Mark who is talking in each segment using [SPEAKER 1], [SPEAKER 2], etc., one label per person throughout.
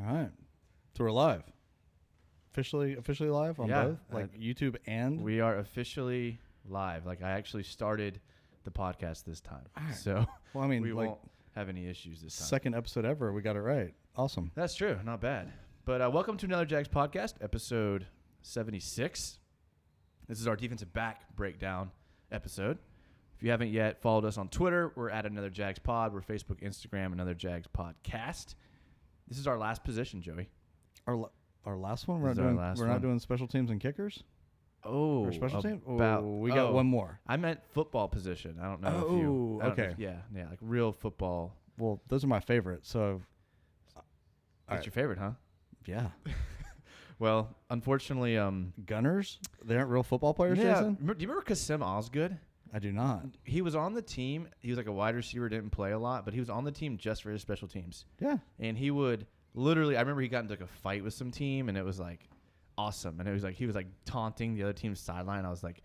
[SPEAKER 1] All right. So we're live. Officially live on both? Like YouTube and?
[SPEAKER 2] We are officially live. Like, I actually started the podcast this time. Right. So,
[SPEAKER 1] well, I mean,
[SPEAKER 2] we
[SPEAKER 1] like,
[SPEAKER 2] won't have any issues this time.
[SPEAKER 1] Second episode ever. We got it right. Awesome.
[SPEAKER 2] That's true. Not bad. But welcome to another Jags podcast, episode 76. This is our defensive back breakdown episode. If you haven't yet followed us on Twitter, we're at Another Jags Pod. We're Facebook, Instagram, Another Jags Podcast. This is our last position, Joey.
[SPEAKER 1] Our last one? We're not doing special teams and kickers?
[SPEAKER 2] Oh.
[SPEAKER 1] Or special teams? We got one more.
[SPEAKER 2] I meant football position. I don't know if you...
[SPEAKER 1] Okay.
[SPEAKER 2] Yeah, like real football.
[SPEAKER 1] Well, those are my favorite, so...
[SPEAKER 2] That's your favorite, huh?
[SPEAKER 1] Yeah.
[SPEAKER 2] Well, unfortunately...
[SPEAKER 1] Gunners? They aren't real football players, Jason?
[SPEAKER 2] Do you remember Kasim Osgood?
[SPEAKER 1] I do not.
[SPEAKER 2] He was on the team. He was like a wide receiver, didn't play a lot, but he was on the team just for his special teams.
[SPEAKER 1] Yeah.
[SPEAKER 2] And he would literally, I remember he got into like a fight with some team, and it was like awesome. And it was like he was like taunting the other team's sideline. I was like,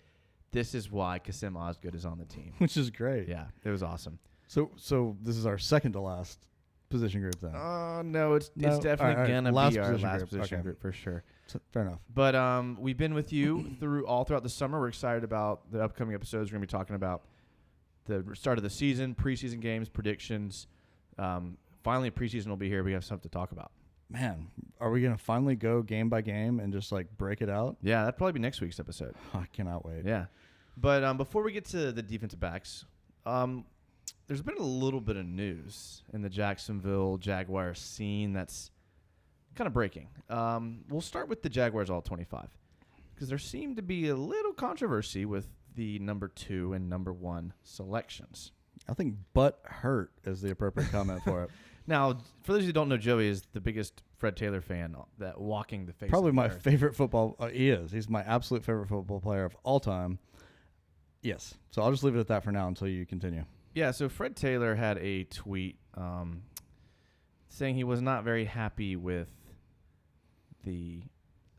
[SPEAKER 2] this is why Kasim Osgood is on the team.
[SPEAKER 1] Which is great.
[SPEAKER 2] Yeah, it was awesome.
[SPEAKER 1] So this is our second to last position group then?
[SPEAKER 2] No, it's definitely going to be our last position group for sure.
[SPEAKER 1] So, fair enough.
[SPEAKER 2] But we've been with you throughout the summer. We're excited about the upcoming episodes. We're going to be talking about the start of the season, preseason games, predictions. Finally, preseason will be here. We have something to talk about.
[SPEAKER 1] Man, are we going to finally go game by game and just like break it out?
[SPEAKER 2] Yeah, that'd probably be next week's episode.
[SPEAKER 1] I cannot wait.
[SPEAKER 2] Yeah. But before we get to the defensive backs, there's been a little bit of news in the Jacksonville Jaguars scene that's kind of breaking. We'll start with the Jaguars All-25 because there seemed to be a little controversy with the number 2 and number 1 selections.
[SPEAKER 1] I think butt hurt is the appropriate comment for it.
[SPEAKER 2] Now, for those who don't know, Joey is the biggest Fred Taylor fan that walking the face
[SPEAKER 1] Probably
[SPEAKER 2] of
[SPEAKER 1] my
[SPEAKER 2] earth.
[SPEAKER 1] favorite football. He is. He's my absolute favorite football player of all time. Yes. So I'll just leave it at that for now until you continue.
[SPEAKER 2] Yeah, so Fred Taylor had a tweet saying he was not very happy with the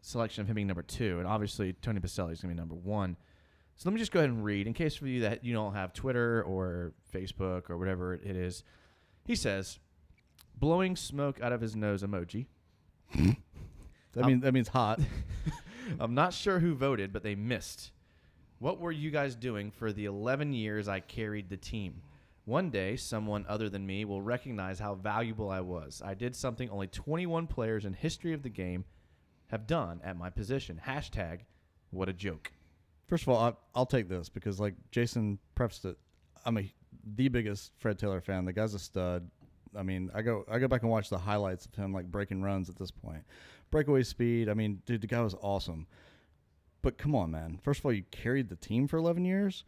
[SPEAKER 2] selection of him being number 2, and obviously Tony Baselli is going to be number 1. So let me just go ahead and read, in case for you that you don't have Twitter or Facebook or whatever it is. He says, blowing smoke out of his nose emoji.
[SPEAKER 1] That means hot.
[SPEAKER 2] I'm not sure who voted, but they missed. What were you guys doing for the 11 years I carried the team? One day, someone other than me will recognize how valuable I was. I did something only 21 players in history of the game have done at my position. Hashtag, what a joke.
[SPEAKER 1] First of all, I'll take this because, like Jason prefaced it, I'm the biggest Fred Taylor fan. The guy's a stud. I mean, I go back and watch the highlights of him like breaking runs at this point. Breakaway speed. I mean, dude, the guy was awesome. But come on, man. First of all, you carried the team for 11 years.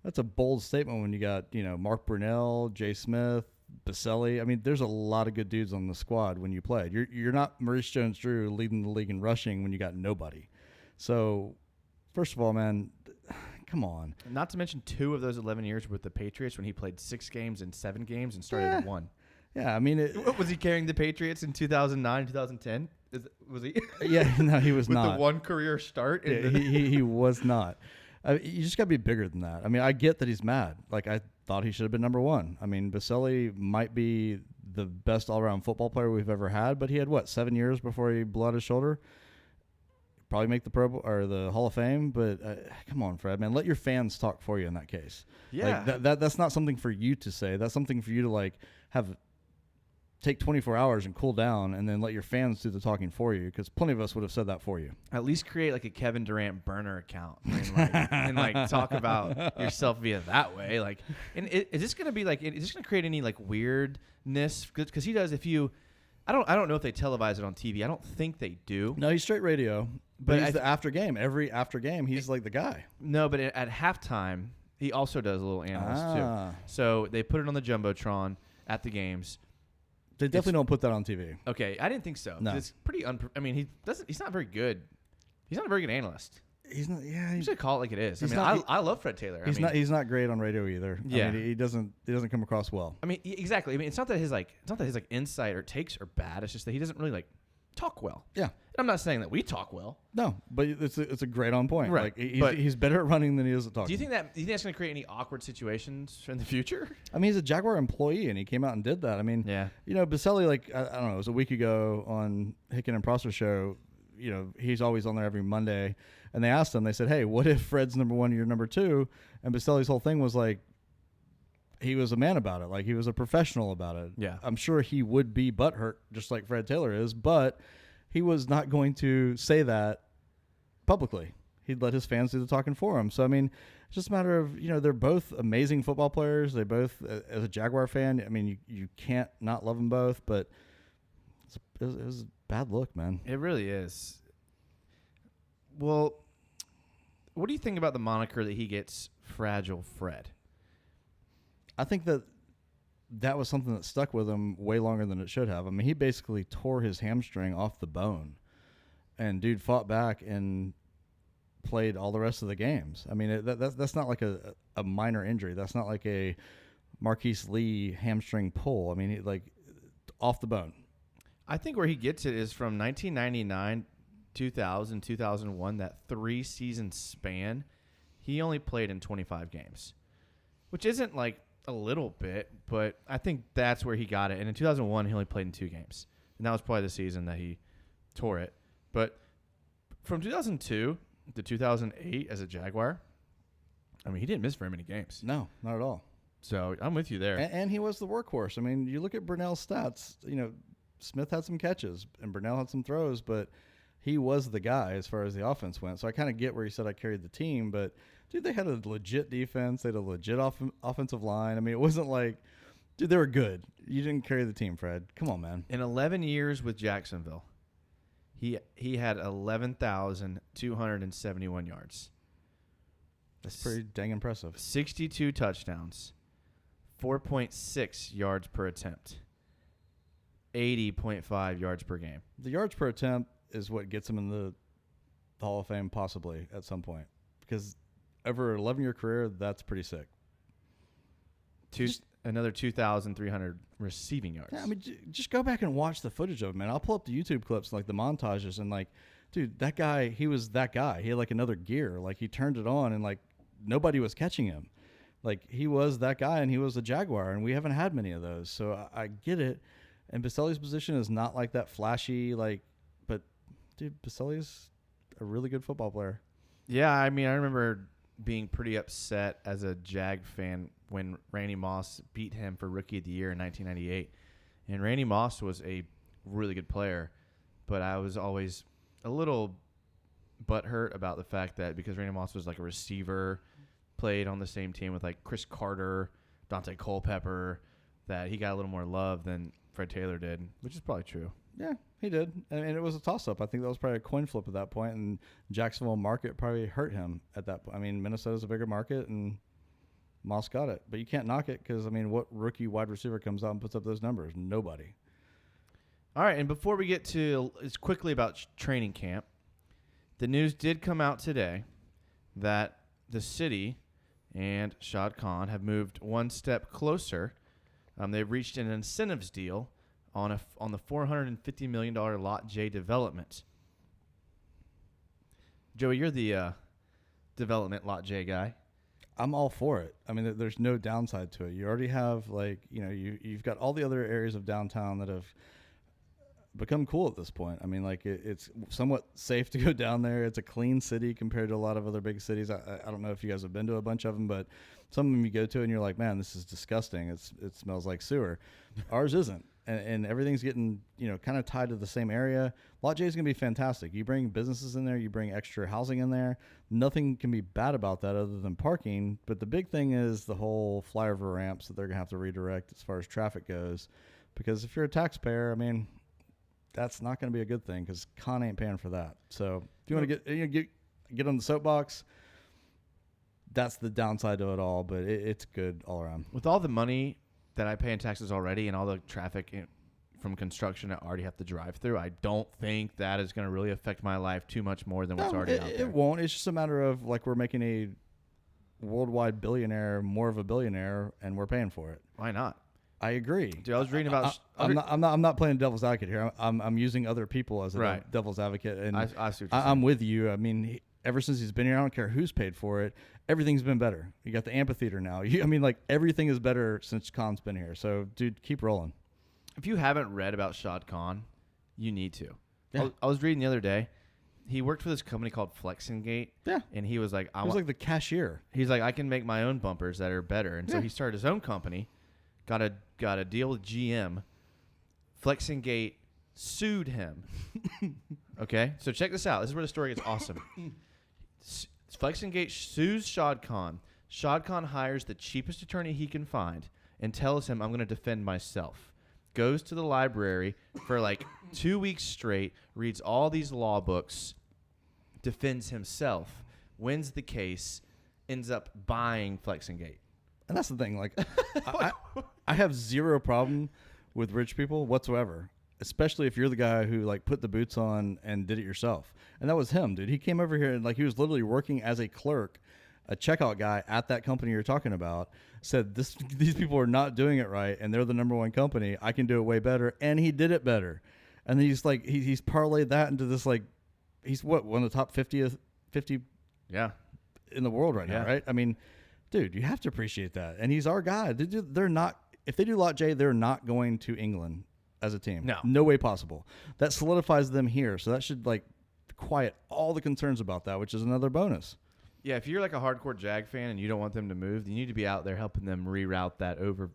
[SPEAKER 1] That's a bold statement when you got, Mark Brunell, Jay Smith, Baselli. I mean, there's a lot of good dudes on the squad when you played. You're not Maurice Jones-Drew leading the league in rushing when you got nobody. So, first of all, man, come on.
[SPEAKER 2] Not to mention 2 of those 11 years with the Patriots when he played 6 games and 7 games and started 1.
[SPEAKER 1] Yeah, I mean,
[SPEAKER 2] was he carrying the Patriots in 2009, 2010? Was he?
[SPEAKER 1] Yeah, no, he was
[SPEAKER 2] with
[SPEAKER 1] not.
[SPEAKER 2] With the one career start?
[SPEAKER 1] Yeah, he was not. You just got to be bigger than that. I mean, I get that he's mad. Like, I thought he should have been number 1. I mean, Baselli might be the best all-around football player we've ever had, but he had, 7 years before he blew out his shoulder? Probably make the Pro Bowl or the Hall of Fame, but come on, Fred, man. Let your fans talk for you in that case.
[SPEAKER 2] Yeah.
[SPEAKER 1] Like, that's not something for you to say. That's something for you to, like, take 24 hours and cool down and then let your fans do the talking for you, because plenty of us would have said that for you.
[SPEAKER 2] At least create like a Kevin Durant burner account and talk about yourself via that way. Like, and is this going to be like, is this going to create any like weirdness? Because he does, I don't know if they televise it on TV. I don't think they do.
[SPEAKER 1] No, he's straight radio, but he's the after game. Every after game, he's like the guy.
[SPEAKER 2] No, but at halftime, he also does a little analyst too. So they put it on the Jumbotron at the games.
[SPEAKER 1] They definitely don't put that on TV.
[SPEAKER 2] Okay, I didn't think so.
[SPEAKER 1] No.
[SPEAKER 2] It's pretty he's not very good. He's not a very good analyst.
[SPEAKER 1] He's not. Yeah,
[SPEAKER 2] you should call it like it is. I love Fred Taylor.
[SPEAKER 1] He's not great on radio either.
[SPEAKER 2] Yeah,
[SPEAKER 1] I mean, he doesn't come across well.
[SPEAKER 2] I mean, exactly. I mean, it's not that his insight or takes are bad. It's just that he doesn't really like talk well.
[SPEAKER 1] Yeah.
[SPEAKER 2] And I'm not saying that we talk well.
[SPEAKER 1] No, but it's a great on point.
[SPEAKER 2] Right.
[SPEAKER 1] Like he's better at running than he is at talking.
[SPEAKER 2] Do you think that's going to create any awkward situations in the future?
[SPEAKER 1] I mean, he's a Jaguar employee, and he came out and did that. I mean,
[SPEAKER 2] Yeah.
[SPEAKER 1] Baselli, like, I don't know, it was a week ago on Hicken and Prosser show. He's always on there every Monday. And they asked him, they said, hey, what if Fred's number 1 and you're number 2? And Baselli's whole thing was like, he was a man about it. Like, he was a professional about it.
[SPEAKER 2] Yeah.
[SPEAKER 1] I'm sure he would be butthurt just like Fred Taylor is, but he was not going to say that publicly. He'd let his fans do the talking for him. So, I mean, it's just a matter of, they're both amazing football players. They both, as a Jaguar fan, I mean, you can't not love them both, but it was a bad look, man.
[SPEAKER 2] It really is. Well, what do you think about the moniker that he gets, Fragile Fred?
[SPEAKER 1] I think that was something that stuck with him way longer than it should have. I mean, he basically tore his hamstring off the bone, and dude fought back and played all the rest of the games. I mean, that's not like a minor injury. That's not like a Marquise Lee hamstring pull. I mean, he, like, off the bone.
[SPEAKER 2] I think where he gets it is from 1999, 2000, 2001, that 3-season span. He only played in 25 games, which isn't like a little bit, but I think that's where he got it. And in 2001, he only played in 2 games, and that was probably the season that he tore it. But from 2002 to 2008 as a Jaguar, I mean, he didn't miss very many games.
[SPEAKER 1] No, not at all.
[SPEAKER 2] So I'm with you there.
[SPEAKER 1] And he was the workhorse. I mean, you look at Brunell's stats, Smith had some catches and Brunell had some throws, but he was the guy as far as the offense went. So I kind of get where he said I carried the team, but dude, they had a legit defense. They had a legit offensive line. I mean, it wasn't like, dude, they were good. You didn't carry the team, Fred. Come on, man.
[SPEAKER 2] In 11 years with Jacksonville, he had 11,271 yards.
[SPEAKER 1] That's pretty dang impressive.
[SPEAKER 2] 62 touchdowns, 4.6 yards per attempt, 80.5 yards per game.
[SPEAKER 1] The yards per attempt is what gets him in the Hall of Fame possibly at some point, because over an 11-year career, that's pretty sick.
[SPEAKER 2] Another 2,300 receiving yards.
[SPEAKER 1] Yeah, I mean, just go back and watch the footage of him, man. I'll pull up the YouTube clips, like the montages, and like, dude, that guy, he was that guy. He had like another gear. Like, he turned it on, and like nobody was catching him. Like, he was that guy, and he was a Jaguar, and we haven't had many of those. So I get it. And Baselli's position is not like that flashy, like, but dude, Baselli's a really good football player.
[SPEAKER 2] Yeah, I mean, I remember being pretty upset as a Jag fan when Randy Moss beat him for Rookie of the Year in 1998. And Randy Moss was a really good player, but I was always a little butthurt about the fact that because Randy Moss was like a receiver, played on the same team with like Chris Carter, Dante Culpepper, that he got a little more love than Fred Taylor did, which is probably true.
[SPEAKER 1] Yeah, he did. And it was a toss-up. I think that was probably a coin flip at that point, and Jacksonville market probably hurt him at that point. I mean, Minnesota's a bigger market, and Moss got it. But you can't knock it because, I mean, what rookie wide receiver comes out and puts up those numbers? Nobody.
[SPEAKER 2] All right, and before we get to it's quickly about training camp, the news did come out today that the city and Shad Khan have moved one step closer. They've reached an incentives deal on the $450 million Lot J development. Joey, you're the development Lot J guy.
[SPEAKER 1] I'm all for it. I mean, there's no downside to it. You already have, like, you've got all the other areas of downtown that have become cool at this point. I mean, like, it's somewhat safe to go down there. It's a clean city compared to a lot of other big cities. I don't know if you guys have been to a bunch of them, but some of them you go to and you're like, man, this is disgusting. It smells like sewer. Ours isn't. And everything's getting, kind of tied to the same area. Lot J is going to be fantastic. You bring businesses in there, you bring extra housing in there. Nothing can be bad about that other than parking. But the big thing is the whole flyover ramps that they're going to have to redirect as far as traffic goes. Because if you're a taxpayer, I mean, that's not going to be a good thing because Con ain't paying for that. So if you want to get on the soapbox, that's the downside to it all. But it's good all around.
[SPEAKER 2] With all the money that I pay in taxes already and all the traffic from construction I already have to drive through, I don't think that is going to really affect my life too much more than what's already out there.
[SPEAKER 1] It won't. It's just a matter of, like, we're making a worldwide billionaire more of a billionaire, and we're paying for it.
[SPEAKER 2] Why not?
[SPEAKER 1] I agree.
[SPEAKER 2] Dude, I was reading about.
[SPEAKER 1] I'm not playing devil's advocate here. I'm using other people as a
[SPEAKER 2] Right.
[SPEAKER 1] devil's advocate, and
[SPEAKER 2] I see what you're
[SPEAKER 1] I'm with you. I mean, ever since he's been here, I don't care who's paid for it. Everything's been better. You got the amphitheater now. I mean, like everything is better since Khan's been here. So, dude, keep rolling.
[SPEAKER 2] If you haven't read about Shad Khan, you need to.
[SPEAKER 1] Yeah.
[SPEAKER 2] I was reading the other day. He worked for this company called Flexingate.
[SPEAKER 1] Yeah.
[SPEAKER 2] And he was like,
[SPEAKER 1] He was like the cashier.
[SPEAKER 2] he's like, I can make my own bumpers that are better. And so
[SPEAKER 1] Yeah.
[SPEAKER 2] he started his own company, got a deal with GM. Flexingate sued him. Okay? So check this out. This is where the story gets awesome. Flexingate sues Shad Khan. Shad Khan hires the cheapest attorney he can find and tells him, I'm going to defend myself. Goes to the library for like 2 weeks straight, reads all these law books, defends himself, wins the case, ends up buying Flexingate.
[SPEAKER 1] And that's the thing. Like, I have zero problem with rich people whatsoever, especially if you're the guy who like put the boots on and did it yourself. And that was him, dude. He came over here and like he was literally working as a clerk, a checkout guy at that company you're talking about. Said these people are not doing it right, and they're the number one company. I can do it way better, and he did it better. And then he's like he's parlayed that into this like he's one of the top 50
[SPEAKER 2] Yeah.
[SPEAKER 1] in the world right now, right? I mean, dude, you have to appreciate that. And he's our guy. They're not if they do Lot J, they're not going to England as a team. No way possible. That solidifies them here, so that should like quiet all the concerns about that, which is another bonus.
[SPEAKER 2] Yeah, if you're like a hardcore Jag fan and you don't want them to move, you need to be out there helping them reroute that flyover.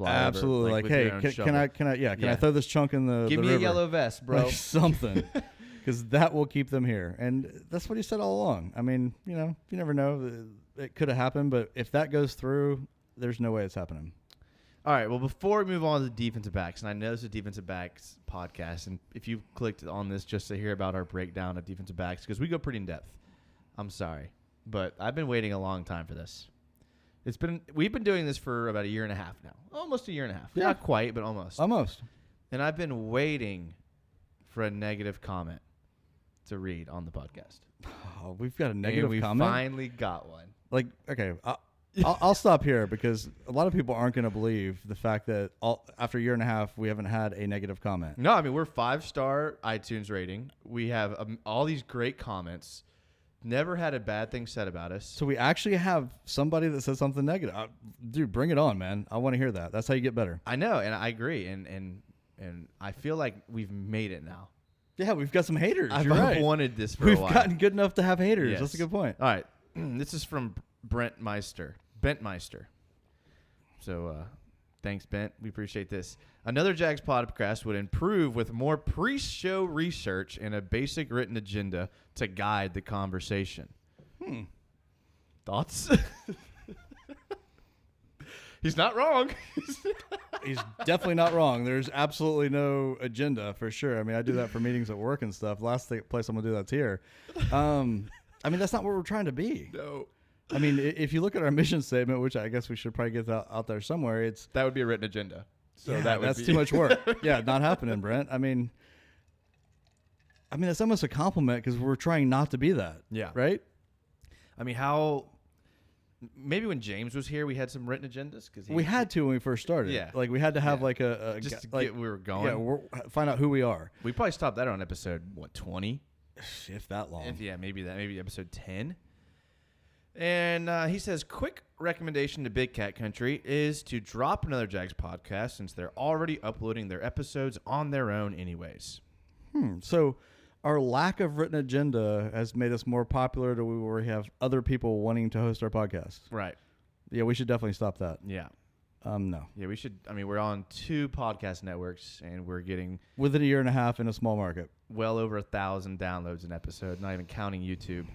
[SPEAKER 1] Absolutely. Like hey, can I throw this chunk in the
[SPEAKER 2] Give me
[SPEAKER 1] river?
[SPEAKER 2] a yellow vest, bro.
[SPEAKER 1] Like something. Because that will keep them here. And that's what he said all along. I mean, you never know. It could have happened, but if that goes through, there's no way it's happening.
[SPEAKER 2] All right, well, before we move on to the defensive backs, and I know this is a defensive backs podcast, and if you clicked on this just to hear about our breakdown of defensive backs, because we go pretty in depth, I'm sorry. But I've been waiting a long time for this. We've been doing this for about a year and a half now. Almost a year and a half.
[SPEAKER 1] Yeah.
[SPEAKER 2] Not quite, but almost.
[SPEAKER 1] Almost.
[SPEAKER 2] And I've been waiting for a negative comment to read on the podcast.
[SPEAKER 1] Oh, we've got a negative comment?
[SPEAKER 2] We finally got one.
[SPEAKER 1] Like, okay, I'll stop here because a lot of people aren't going to believe the fact that after a year and a half, we haven't had a negative comment.
[SPEAKER 2] No, I mean, we're 5-star iTunes rating. We have all these great comments. Never had a bad thing said about us.
[SPEAKER 1] So we actually have somebody that says something negative. Dude, bring it on, man. I want to hear that. That's how you get better.
[SPEAKER 2] I know, and I agree. And I feel like we've made it now.
[SPEAKER 1] Yeah, we've got some haters.
[SPEAKER 2] I've
[SPEAKER 1] You're right.
[SPEAKER 2] wanted this for a while.
[SPEAKER 1] We've gotten good enough to have haters.
[SPEAKER 2] Yes.
[SPEAKER 1] That's a good point.
[SPEAKER 2] All right. This is from Bent Meister. So thanks, Bent. We appreciate this. Another Jags podcast would improve with more pre-show research and a basic written agenda to guide the conversation. Thoughts? He's not wrong.
[SPEAKER 1] He's definitely not wrong. There's absolutely no agenda for sure. I mean, I do that for meetings at work and stuff. Last place I'm going to do that's here. I mean, that's not what we're trying to be.
[SPEAKER 2] No.
[SPEAKER 1] I mean, if you look at our mission statement, which I guess we should probably get that out there somewhere,
[SPEAKER 2] that would be a written agenda. So
[SPEAKER 1] yeah, that's too much work. Yeah, not happening, Brent. I mean, that's almost a compliment because we're trying not to be that.
[SPEAKER 2] Yeah.
[SPEAKER 1] Right?
[SPEAKER 2] I mean, maybe when James was here, we had some written agendas
[SPEAKER 1] we had to when we first started.
[SPEAKER 2] Yeah.
[SPEAKER 1] Like we had to have like a
[SPEAKER 2] just to
[SPEAKER 1] like,
[SPEAKER 2] get where we're going.
[SPEAKER 1] Yeah, find out who we are.
[SPEAKER 2] We probably stopped that on episode 20,
[SPEAKER 1] if that long.
[SPEAKER 2] Maybe episode 10. And he says, quick recommendation to Big Cat Country is to drop another Jags podcast since they're already uploading their episodes on their own anyways.
[SPEAKER 1] So our lack of written agenda has made us more popular to where we have other people wanting to host our podcast.
[SPEAKER 2] Right.
[SPEAKER 1] Yeah, we should definitely stop that.
[SPEAKER 2] Yeah.
[SPEAKER 1] No.
[SPEAKER 2] Yeah, we should. I mean, we're on 2 podcast networks, and we're getting
[SPEAKER 1] within a year and a half in a small market.
[SPEAKER 2] Well over 1,000 downloads an episode, not even counting YouTube.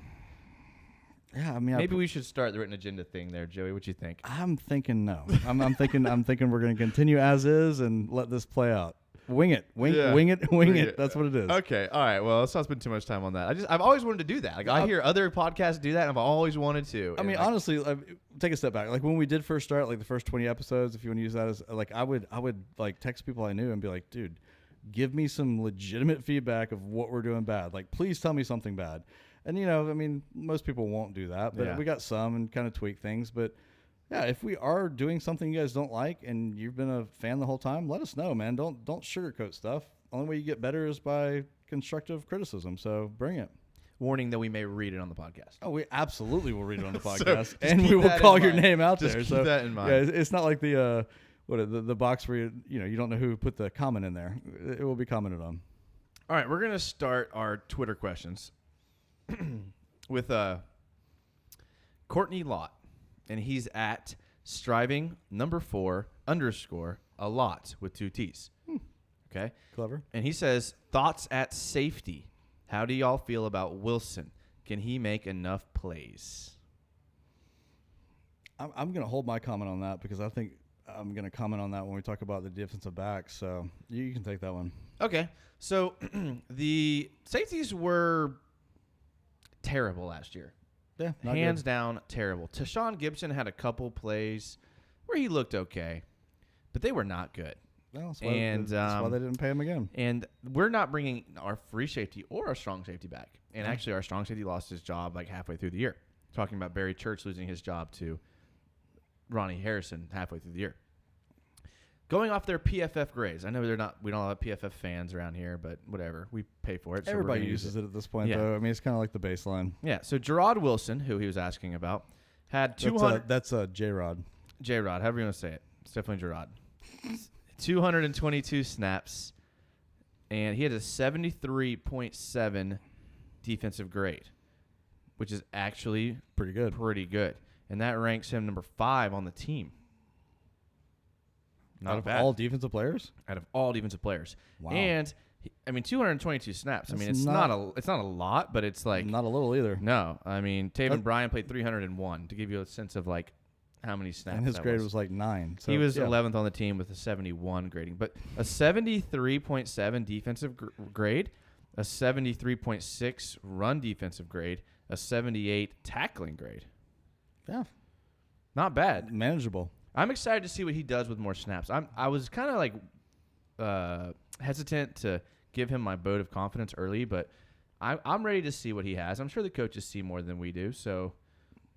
[SPEAKER 1] Yeah, I mean,
[SPEAKER 2] maybe we should start the written agenda thing there, Joey. What you think?
[SPEAKER 1] I'm thinking no. I'm thinking we're going to continue as is and let this play out. Wing it. Wing it. That's what it is.
[SPEAKER 2] Okay. All right. Well, let's not spend too much time on that. I've always wanted to do that. Like I hear other podcasts do that, and I've always wanted to.
[SPEAKER 1] I mean, honestly, take a step back. Like when we did first start, like the first 20 episodes, if you want to use that as like, I would like text people I knew and be like, dude, give me some legitimate feedback of what we're doing bad. Like, please tell me something bad. And I mean, most people won't do that, but we got some and kind of tweak things. But Yeah, if we are doing something you guys don't like and you've been a fan the whole time, let us know, man. Don't sugarcoat stuff. Only way you get better is by constructive criticism. So bring it.
[SPEAKER 2] Warning that we may read it on the podcast.
[SPEAKER 1] Oh, we absolutely will read it on the
[SPEAKER 2] So
[SPEAKER 1] podcast,
[SPEAKER 2] just
[SPEAKER 1] and
[SPEAKER 2] keep
[SPEAKER 1] we will
[SPEAKER 2] that
[SPEAKER 1] call
[SPEAKER 2] in
[SPEAKER 1] your
[SPEAKER 2] mind.
[SPEAKER 1] name out
[SPEAKER 2] Just
[SPEAKER 1] there.
[SPEAKER 2] keep
[SPEAKER 1] So
[SPEAKER 2] that in mind.
[SPEAKER 1] yeah, it's not like the box where you don't know who put the comment in there. It will be commented on.
[SPEAKER 2] All right, we're gonna start our Twitter questions with Courtney Lott, and he's at striving _4 _ a lot with 2 T's. Okay,
[SPEAKER 1] Clever.
[SPEAKER 2] and he says thoughts at safety. How do y'all feel about Wilson? Can he make enough plays?
[SPEAKER 1] I'm going to hold my comment on that because I think I'm going to comment on that when we talk about the defensive backs. So you can take that one.
[SPEAKER 2] Okay, so the safeties were terrible last year.
[SPEAKER 1] Yeah,
[SPEAKER 2] Hands down, terrible. Tashawn Gibson had a couple plays where he looked okay, but they were not good.
[SPEAKER 1] Well, that's why they didn't pay him again.
[SPEAKER 2] And we're not bringing our free safety or our strong safety back. And actually, our strong safety lost his job like halfway through the year. Talking about Barry Church losing his job to Ronnie Harrison halfway through the year. Going off their PFF grades. I know we don't have PFF fans around here, but whatever. We pay for it. So
[SPEAKER 1] Everybody uses it at this point,
[SPEAKER 2] Yeah.
[SPEAKER 1] though. I mean, it's kind of like the baseline.
[SPEAKER 2] Yeah. So Gerard Wilson, who he was asking about, had 200.
[SPEAKER 1] That's J-Rod.
[SPEAKER 2] J-Rod, however you want to say it. It's definitely Gerard. 222 snaps, and he had a 73.7 defensive grade, which is actually
[SPEAKER 1] Pretty good.
[SPEAKER 2] And that ranks him number 5 on the team. Not
[SPEAKER 1] Out of
[SPEAKER 2] bad.
[SPEAKER 1] all defensive players?
[SPEAKER 2] Out of all defensive players.
[SPEAKER 1] Wow.
[SPEAKER 2] And, 222 snaps.
[SPEAKER 1] That's
[SPEAKER 2] It's not a lot, but it's like.
[SPEAKER 1] Not a little either.
[SPEAKER 2] No. Taven Bryan played 301 to give you a sense of like how many snaps.
[SPEAKER 1] And his grade was like 9. So,
[SPEAKER 2] he was 11th on the team with a 71 grading. But a 73.7 defensive grade, a 73.6 run defensive grade, a 78 tackling grade.
[SPEAKER 1] Yeah.
[SPEAKER 2] Not bad.
[SPEAKER 1] Manageable.
[SPEAKER 2] I'm excited to see what he does with more snaps. I was kind of like hesitant to give him my vote of confidence early, but I'm ready to see what he has. I'm sure the coaches see more than we do, so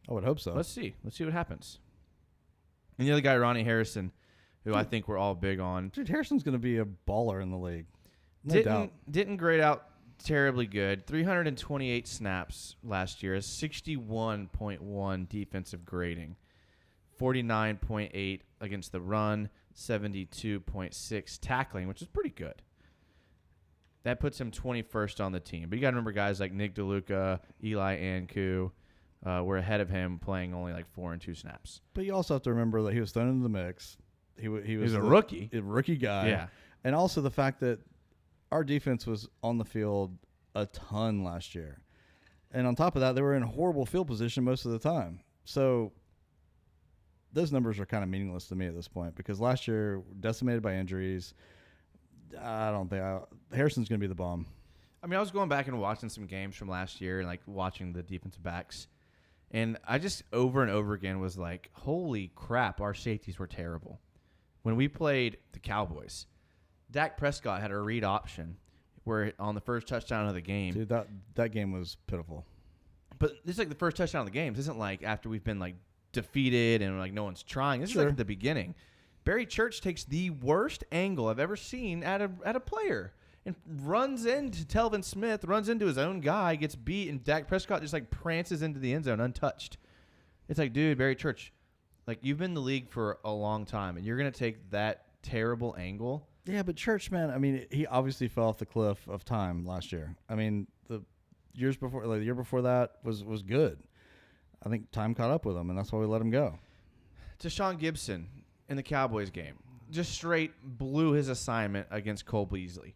[SPEAKER 1] I would hope so.
[SPEAKER 2] let's see. Let's see what happens. And the other guy, Ronnie Harrison, who I think we're all big on.
[SPEAKER 1] Dude, Harrison's going to be a baller in the league. No doubt.
[SPEAKER 2] Didn't grade out terribly good. 328 snaps last year, a 61.1 defensive grading, 49.8 against the run, 72.6 tackling, which is pretty good. That puts him 21st on the team. But you got to remember guys like Nick DeLuca, Eli Anku, were ahead of him playing only like 4 and 2 snaps.
[SPEAKER 1] But you also have to remember that he was thrown into the mix. He was
[SPEAKER 2] a rookie.
[SPEAKER 1] A rookie guy.
[SPEAKER 2] Yeah.
[SPEAKER 1] And also the fact that our defense was on the field a ton last year. And on top of that, they were in horrible field position most of the time. So those numbers are kind of meaningless to me at this point because last year, decimated by injuries. I don't think Harrison's going to be the bomb.
[SPEAKER 2] I mean, I was going back and watching some games from last year and like watching the defensive backs. And I just over and over again was like, holy crap, our safeties were terrible. When we played the Cowboys, Dak Prescott had a read option where on the first touchdown of the game.
[SPEAKER 1] Dude, that game was pitiful.
[SPEAKER 2] But this is like the first touchdown of the game. This isn't like after we've been like defeated and like no one's trying. This is like at the beginning. Barry Church takes the worst angle I've ever seen at a player and runs into Telvin Smith, runs into his own guy, gets beat, and Dak Prescott just like prances into the end zone untouched. It's like, dude, Barry Church, like you've been in the league for a long time, and you're going to take that terrible angle.
[SPEAKER 1] Yeah, but Church, man, I mean, he obviously fell off the cliff of time last year. I mean, the year before that was good. I think time caught up with him, and that's why we let him go.
[SPEAKER 2] Tashawn Gibson in the Cowboys game just straight blew his assignment against Cole Beasley.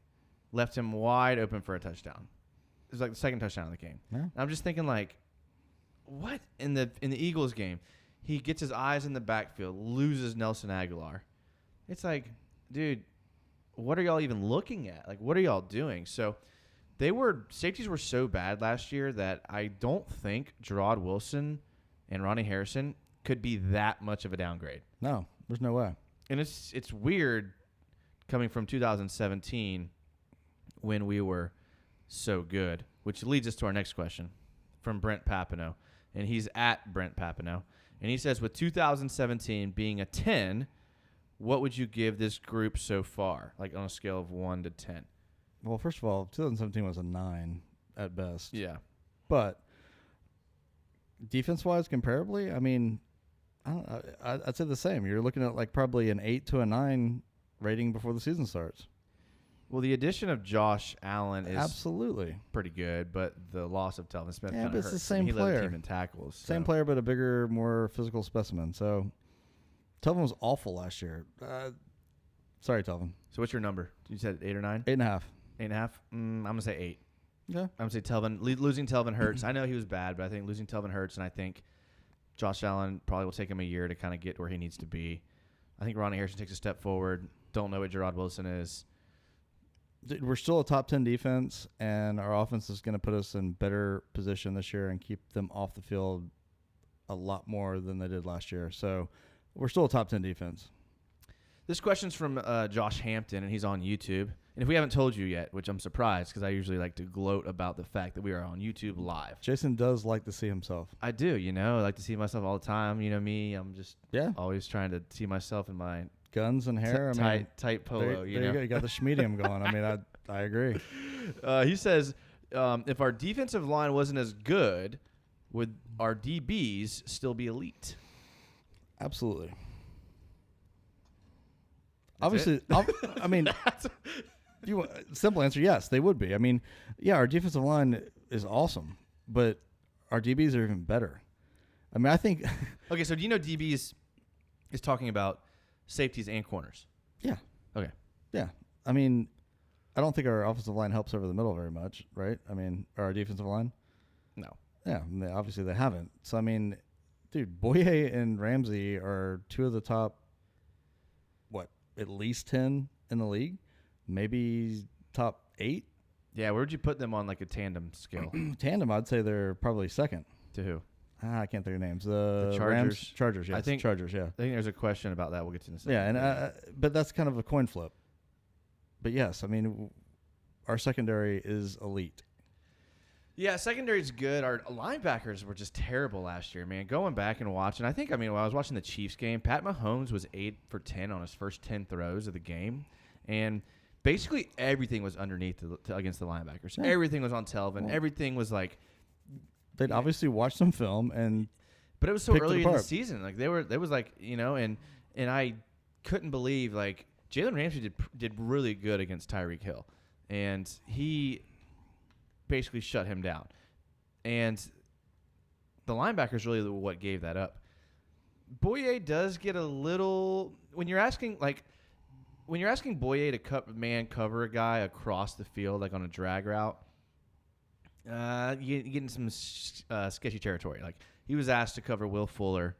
[SPEAKER 2] Left him wide open for a touchdown. It was like the second touchdown of the game.
[SPEAKER 1] Yeah.
[SPEAKER 2] I'm just thinking like, what in the Eagles game? He gets his eyes in the backfield, loses Nelson Aguilar. It's like, dude, what are y'all even looking at? Like, what are y'all doing? So safeties were so bad last year that I don't think Gerard Wilson and Ronnie Harrison could be that much of a downgrade.
[SPEAKER 1] No, there's no way.
[SPEAKER 2] And it's weird coming from 2017 when we were so good, which leads us to our next question from Brent Papineau. And he's at Brent Papineau. And he says, with 2017 being a 10, what would you give this group so far, like on a scale of 1 to 10?
[SPEAKER 1] Well, first of all, 2017 was a 9 at best.
[SPEAKER 2] Yeah.
[SPEAKER 1] But defense-wise, comparably, I mean, I'd say the same. You're looking at like probably an 8 to a 9 rating before the season starts.
[SPEAKER 2] Well, the addition of Josh Allen is
[SPEAKER 1] absolutely
[SPEAKER 2] pretty good, but the loss of Telvin Smith
[SPEAKER 1] yeah,
[SPEAKER 2] kind
[SPEAKER 1] but
[SPEAKER 2] of
[SPEAKER 1] it's
[SPEAKER 2] hurts.
[SPEAKER 1] the same
[SPEAKER 2] He
[SPEAKER 1] player.
[SPEAKER 2] led the team in tackles.
[SPEAKER 1] Same player, but a bigger, more physical specimen. So Telvin was awful last year. Sorry, Telvin.
[SPEAKER 2] So what's your number? You said 8 or 9?
[SPEAKER 1] 8.5.
[SPEAKER 2] 8.5? I'm going to say 8.
[SPEAKER 1] Yeah.
[SPEAKER 2] I'm going to say Telvin. Losing Telvin hurts. I know he was bad, but I think losing Telvin hurts, and I think Josh Allen probably will take him a year to kind of get where he needs to be. I think Ronnie Harrison takes a step forward. Don't know what Gerard Wilson is.
[SPEAKER 1] Dude, we're still a top 10 defense, and our offense is going to put us in better position this year and keep them off the field a lot more than they did last year. So we're still a top 10 defense.
[SPEAKER 2] This question's from Josh Hampton, and he's on YouTube. And if we haven't told you yet, which I'm surprised because I usually like to gloat about the fact that we are on YouTube live.
[SPEAKER 1] Jason does like to see himself.
[SPEAKER 2] I do, I like to see myself all the time. You know me, I'm just always trying to see myself in my
[SPEAKER 1] guns and hair.
[SPEAKER 2] Tight polo.
[SPEAKER 1] There you go. You got the schmedium going. I mean, I agree.
[SPEAKER 2] He says, if our defensive line wasn't as good, would our DBs still be elite?
[SPEAKER 1] Absolutely.
[SPEAKER 2] That's
[SPEAKER 1] obviously, I mean, simple answer, yes, they would be. I mean, yeah, our defensive line is awesome, but our DBs are even better. I mean, I think.
[SPEAKER 2] Okay, so do you know DBs is talking about safeties and corners?
[SPEAKER 1] Yeah.
[SPEAKER 2] Okay.
[SPEAKER 1] Yeah. I mean, I don't think our offensive line helps over the middle very much, right? I mean, or our defensive line?
[SPEAKER 2] No.
[SPEAKER 1] Yeah, obviously they haven't. So, I mean, dude, Boye and Ramsey are two of the top, at least 10 in the league? Maybe top 8?
[SPEAKER 2] Yeah, where'd you put them on like a tandem scale?
[SPEAKER 1] Tandem, I'd say they're probably second.
[SPEAKER 2] To who?
[SPEAKER 1] I can't think of names. The
[SPEAKER 2] Chargers.
[SPEAKER 1] Chargers, yes.
[SPEAKER 2] I think
[SPEAKER 1] Chargers, yeah.
[SPEAKER 2] I think there's a question about that. We'll get to in a second.
[SPEAKER 1] Yeah, and but that's kind of a coin flip. But yes, I mean, our secondary is elite.
[SPEAKER 2] Yeah, secondary's good. Our linebackers were just terrible last year, man. Going back and watching, when I was watching the Chiefs game, Pat Mahomes was 8 for 10 on his first 10 throws of the game, and basically everything was underneath against the linebackers. Yeah. Everything was on Telvin. Well, everything was like
[SPEAKER 1] they'd obviously watched some film
[SPEAKER 2] but it was so early in the season. Like there was like and I couldn't believe like Jalen Ramsey did really good against Tyreek Hill, and he basically shut him down. And the linebackers really what gave that up. Boye does get a little when you're asking Boye to cover a guy across the field like on a drag route. You get in some sketchy territory. Like he was asked to cover Will Fuller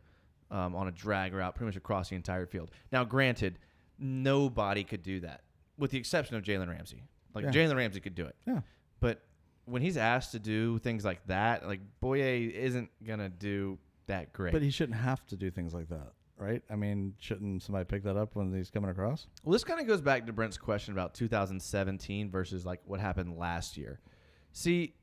[SPEAKER 2] on a drag route pretty much across the entire field. Now, granted, nobody could do that with the exception of Jalen Ramsey. Jalen Ramsey could do it.
[SPEAKER 1] Yeah.
[SPEAKER 2] But when he's asked to do things like that, like Boye isn't going to do that great.
[SPEAKER 1] But he shouldn't have to do things like that, right? I mean, shouldn't somebody pick that up when he's coming across?
[SPEAKER 2] Well, this kind of goes back to Brent's question about 2017 versus like what happened last year. See,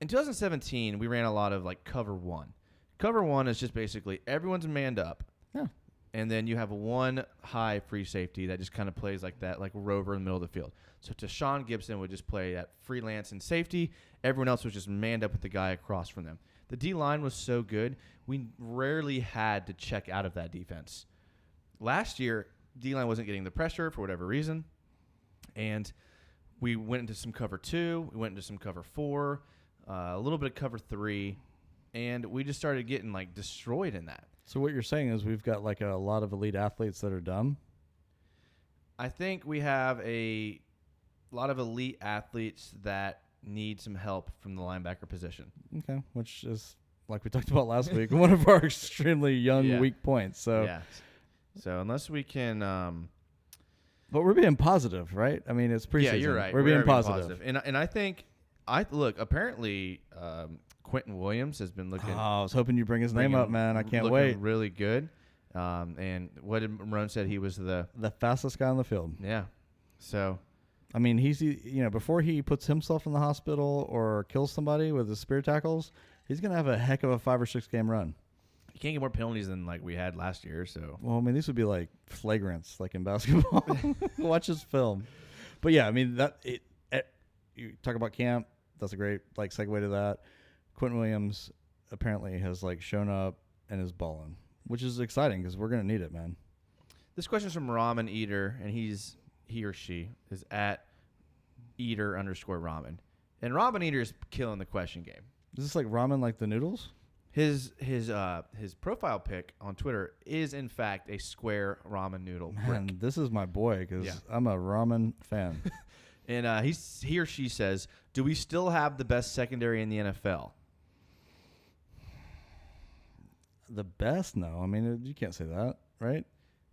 [SPEAKER 2] in 2017, we ran a lot of like cover one. Cover one is just basically everyone's manned up.
[SPEAKER 1] Yeah.
[SPEAKER 2] And then you have one high free safety that just kind of plays like that, like rover in the middle of the field. So Tashawn Gibson would just play at freelance and safety. Everyone else was just manned up with the guy across from them. The D-line was so good, we rarely had to check out of that defense. Last year, D-line wasn't getting the pressure for whatever reason, and we went into some cover 2, we went into some cover 4, a little bit of cover 3, and we just started getting like destroyed in that.
[SPEAKER 1] So what you're saying is we've got like a lot of elite athletes that are dumb?
[SPEAKER 2] I think we have a lot of elite athletes that need some help from the linebacker position. Okay,
[SPEAKER 1] which is, like we talked about last week, one of our extremely young, weak points. So,
[SPEAKER 2] So unless we can...
[SPEAKER 1] but we're being positive, right? I mean, it's preseason.
[SPEAKER 2] Yeah, you're right.
[SPEAKER 1] We're being positive.
[SPEAKER 2] And I think... Look, apparently... Quentin Williams has been looking...
[SPEAKER 1] Oh, I was hoping you bring his name up, man. I can't wait.
[SPEAKER 2] Really good. And what did Marone said? He was the
[SPEAKER 1] fastest guy on the field.
[SPEAKER 2] Yeah. So...
[SPEAKER 1] I mean, he's before he puts himself in the hospital or kills somebody with his spear tackles, he's going to have a heck of a 5 or 6 game run.
[SPEAKER 2] You can't get more penalties than like we had last year. So
[SPEAKER 1] Well, I mean, these would be like flagrants, like in basketball. Watch this film. But yeah, I mean you talk about camp. That's a great like segue to that. Quentin Williams apparently has like shown up and is balling, which is exciting because we're gonna need it, man.
[SPEAKER 2] this question is from Ramen Eater, and he or she is at Eater_Ramen, and Ramen Eater is killing the question game.
[SPEAKER 1] Is this like ramen, like the noodles?
[SPEAKER 2] His profile pic on Twitter is in fact a square ramen noodle
[SPEAKER 1] Man,
[SPEAKER 2] brick.
[SPEAKER 1] this is my boy because
[SPEAKER 2] Yeah.
[SPEAKER 1] I'm a ramen fan.
[SPEAKER 2] And he or she says, "Do we still have the best secondary in the NFL?"
[SPEAKER 1] The best? No, I mean you can't say that, right?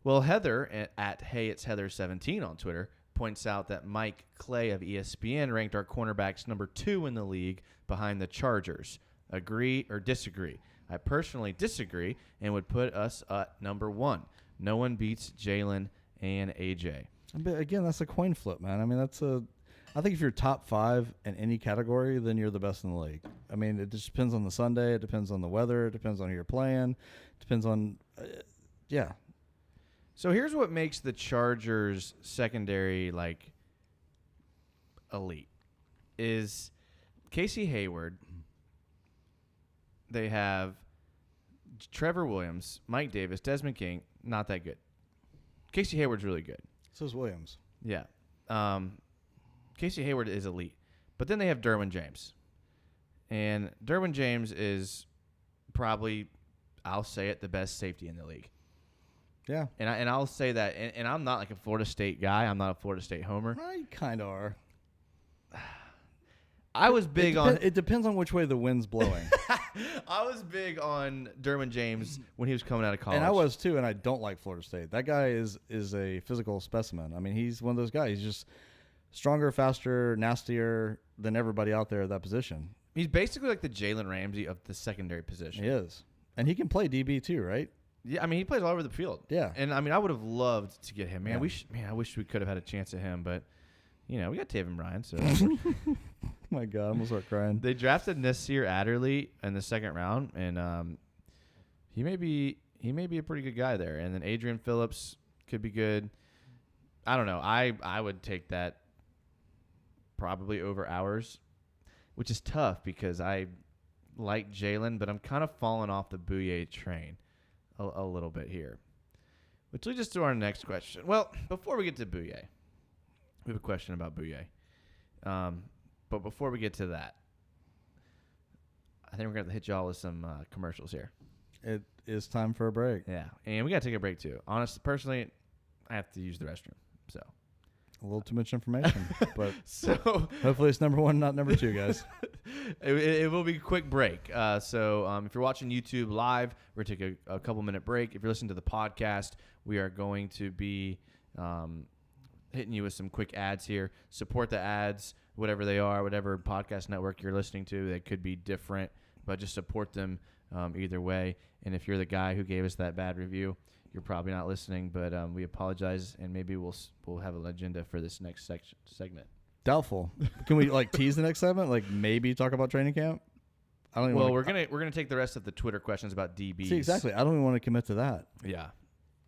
[SPEAKER 2] Well, Heather at Hey It's Heather17 on Twitter points out that Mike Clay of ESPN ranked our cornerbacks number 2 in the league behind the Chargers. Agree or disagree? I personally disagree and would put us at number 1. No one beats Jalen and AJ.
[SPEAKER 1] But again, that's a coin flip, man. I mean, I think if you're top 5 in any category, then you're the best in the league. I mean, it just depends on the Sunday. It depends on the weather. It depends on who you're playing. It depends on, yeah.
[SPEAKER 2] So here's what makes the Chargers secondary like elite is Casey Hayward. They have Trevor Williams, Mike Davis, Desmond King, not that good. Casey Hayward's really good.
[SPEAKER 1] So is Williams.
[SPEAKER 2] Yeah. Casey Hayward is elite. But then they have Derwin James. And Derwin James is probably, I'll say it, the best safety in the league.
[SPEAKER 1] Yeah.
[SPEAKER 2] And I'll say that. And I'm not like a Florida State guy. I'm not a Florida State homer.
[SPEAKER 1] I kind of are.
[SPEAKER 2] I was big on.
[SPEAKER 1] It depends on which way the wind's blowing.
[SPEAKER 2] I was big on Derwin James when he was coming out of college.
[SPEAKER 1] And I was too, and I don't like Florida State. That guy is a physical specimen. I mean, he's one of those guys. He's just stronger, faster, nastier than everybody out there at that position.
[SPEAKER 2] He's basically like the Jalen Ramsey of the secondary position.
[SPEAKER 1] He is. And he can play DB too, right?
[SPEAKER 2] Yeah, I mean, he plays all over the field.
[SPEAKER 1] Yeah.
[SPEAKER 2] And, I mean, I would have loved to get him. Man,
[SPEAKER 1] Yeah.
[SPEAKER 2] I wish we could have had a chance at him, but, you know, we got Taven Bryan, so.
[SPEAKER 1] My God, I'm going to start crying.
[SPEAKER 2] They drafted Nasir Adderley in the second round, and he may be a pretty good guy there. And then Adrian Phillips could be good. I don't know. I would take that probably over ours, which is tough because I like Jalen, but I'm kind of falling off the Bouye train a little bit here. Which leads us to our next question. Well, before we get to Bouye, we have a question about Bouye. But before we get to that, I think we're going to hit y'all with some commercials here.
[SPEAKER 1] It is time for a break.
[SPEAKER 2] Yeah, and we got to take a break too. Honestly, personally, I have to use the restroom. So
[SPEAKER 1] A little too much information, but
[SPEAKER 2] so
[SPEAKER 1] hopefully it's number 1, not number 2, guys.
[SPEAKER 2] it will be a quick break. So if you're watching YouTube live, we're going to take a couple minute break. If you're listening to the podcast, we are going to be hitting you with some quick ads here. Support the ads, whatever they are, whatever podcast network you're listening to. They could be different, but just support them either way. And if you're the guy who gave us that bad review, you're probably not listening, but we apologize, and maybe we'll have an agenda for this next segment.
[SPEAKER 1] Doubtful. Can we like tease the next segment? Like maybe talk about training camp? I don't even
[SPEAKER 2] Well,
[SPEAKER 1] wanna,
[SPEAKER 2] we're gonna take the rest of the Twitter questions about DBs.
[SPEAKER 1] see exactly. I don't even want to commit to that.
[SPEAKER 2] Yeah.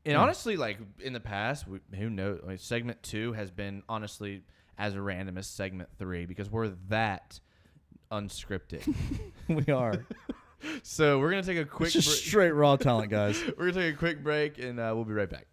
[SPEAKER 2] And honestly, like in the past, who knows? Like, segment 2 has been honestly as random as segment 3 because we're that unscripted.
[SPEAKER 1] We are.
[SPEAKER 2] So we're gonna take a quick.
[SPEAKER 1] It's just straight raw talent, guys.
[SPEAKER 2] We're gonna take a quick break, and we'll be right back.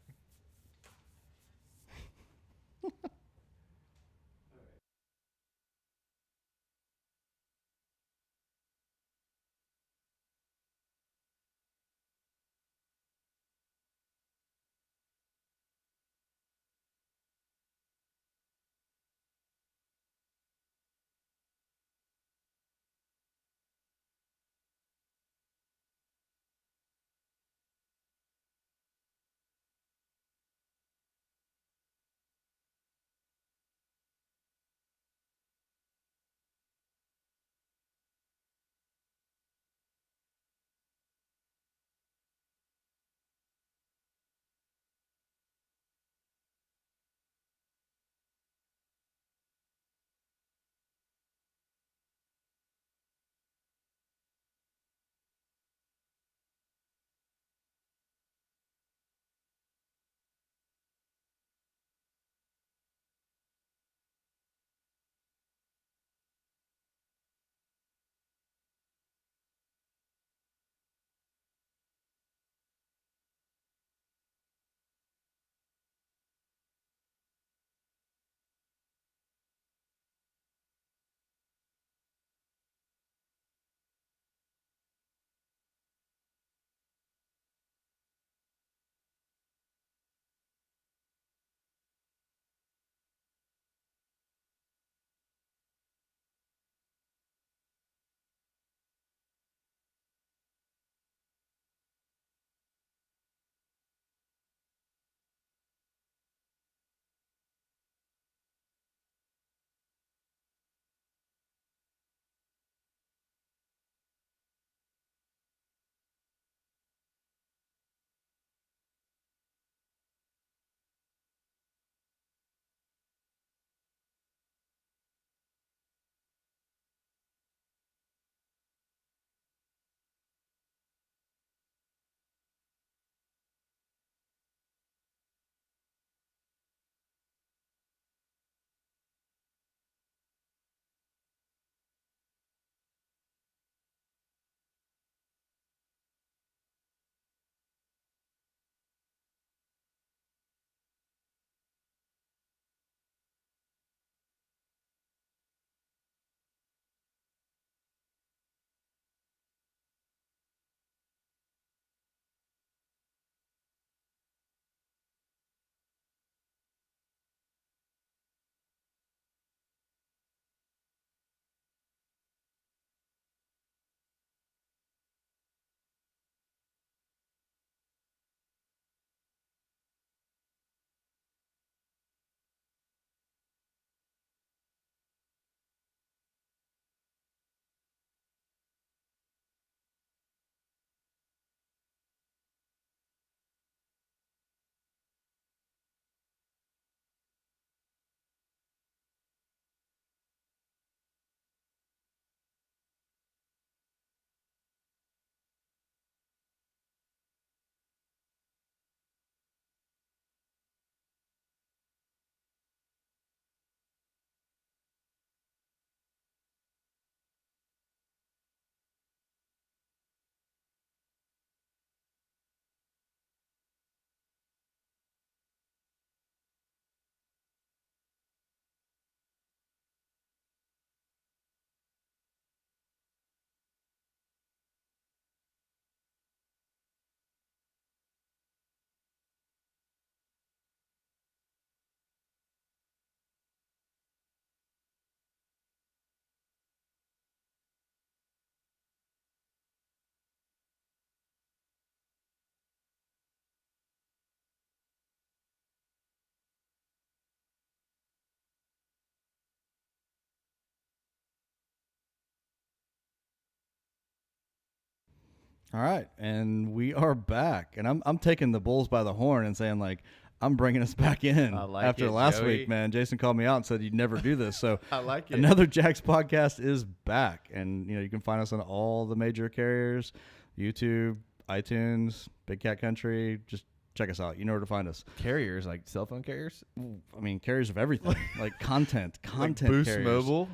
[SPEAKER 1] All right, and we are back, and I'm taking the bulls by the horn and saying like I'm bringing us back in after last
[SPEAKER 2] Joey.
[SPEAKER 1] week, man. Jason called me out and said you'd never do this, so
[SPEAKER 2] I like it.
[SPEAKER 1] another Jags podcast is back, and you can find us on all the major carriers, YouTube, iTunes, Big Cat Country. Just check us out. You know where to find us.
[SPEAKER 2] Carriers, like cell phone carriers?
[SPEAKER 1] I mean, carriers of everything, like content
[SPEAKER 2] Like Boost
[SPEAKER 1] carriers.
[SPEAKER 2] Mobile?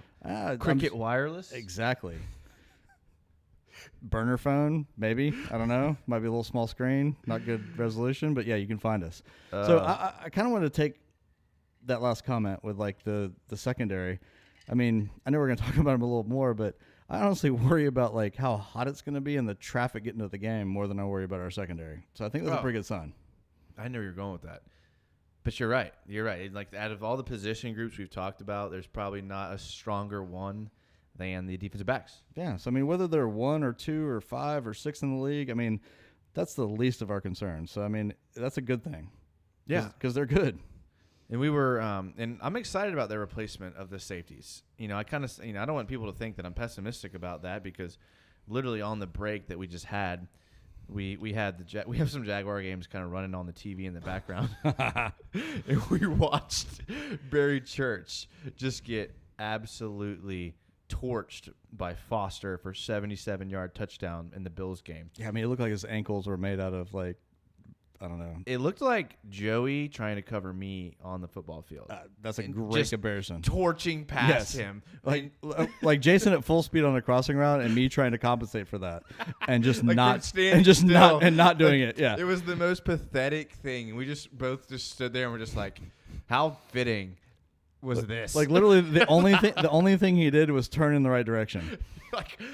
[SPEAKER 2] Cricket Wireless?
[SPEAKER 1] Exactly. Burner phone, maybe. I don't know. Might be a little small screen, not good resolution, but yeah, you can find us. So I kind of want to take that last comment with like the secondary. I mean, I know we're going to talk about them a little more, but I honestly worry about like how hot it's going to be and the traffic getting to the game more than I worry about our secondary. So I think that's a pretty good sign.
[SPEAKER 2] I know you're going with that. But you're right. You're right. Like out of all the position groups we've talked about, there's probably not a stronger one than the defensive backs.
[SPEAKER 1] Yeah. So, I mean, whether they're 1 or 2 or 5 or 6 in the league, I mean, that's the least of our concerns. So, I mean, that's a good thing.
[SPEAKER 2] Yeah.
[SPEAKER 1] Because they're good.
[SPEAKER 2] And we were, and I'm excited about their replacement of the safeties. I kind of, I don't want people to think that I'm pessimistic about that because literally on the break that we just had, we have some Jaguar games kind of running on the TV in the background, and we watched Barry Church just get absolutely torched by Foster for 77-yard touchdown in the Bills game.
[SPEAKER 1] Yeah, I mean, it looked like his ankles were made out of like, I don't know.
[SPEAKER 2] It looked like Joey trying to cover me on the football field.
[SPEAKER 1] That's a
[SPEAKER 2] And
[SPEAKER 1] great
[SPEAKER 2] just
[SPEAKER 1] comparison.
[SPEAKER 2] Torching past him.
[SPEAKER 1] Like Jason at full speed on a crossing route and me trying to compensate for that and just
[SPEAKER 2] Like
[SPEAKER 1] not
[SPEAKER 2] still.
[SPEAKER 1] not doing it. Yeah.
[SPEAKER 2] It was the most pathetic thing. We both stood there and we're just like, how fitting was this?
[SPEAKER 1] Like literally the only thing he did was turn in the right direction.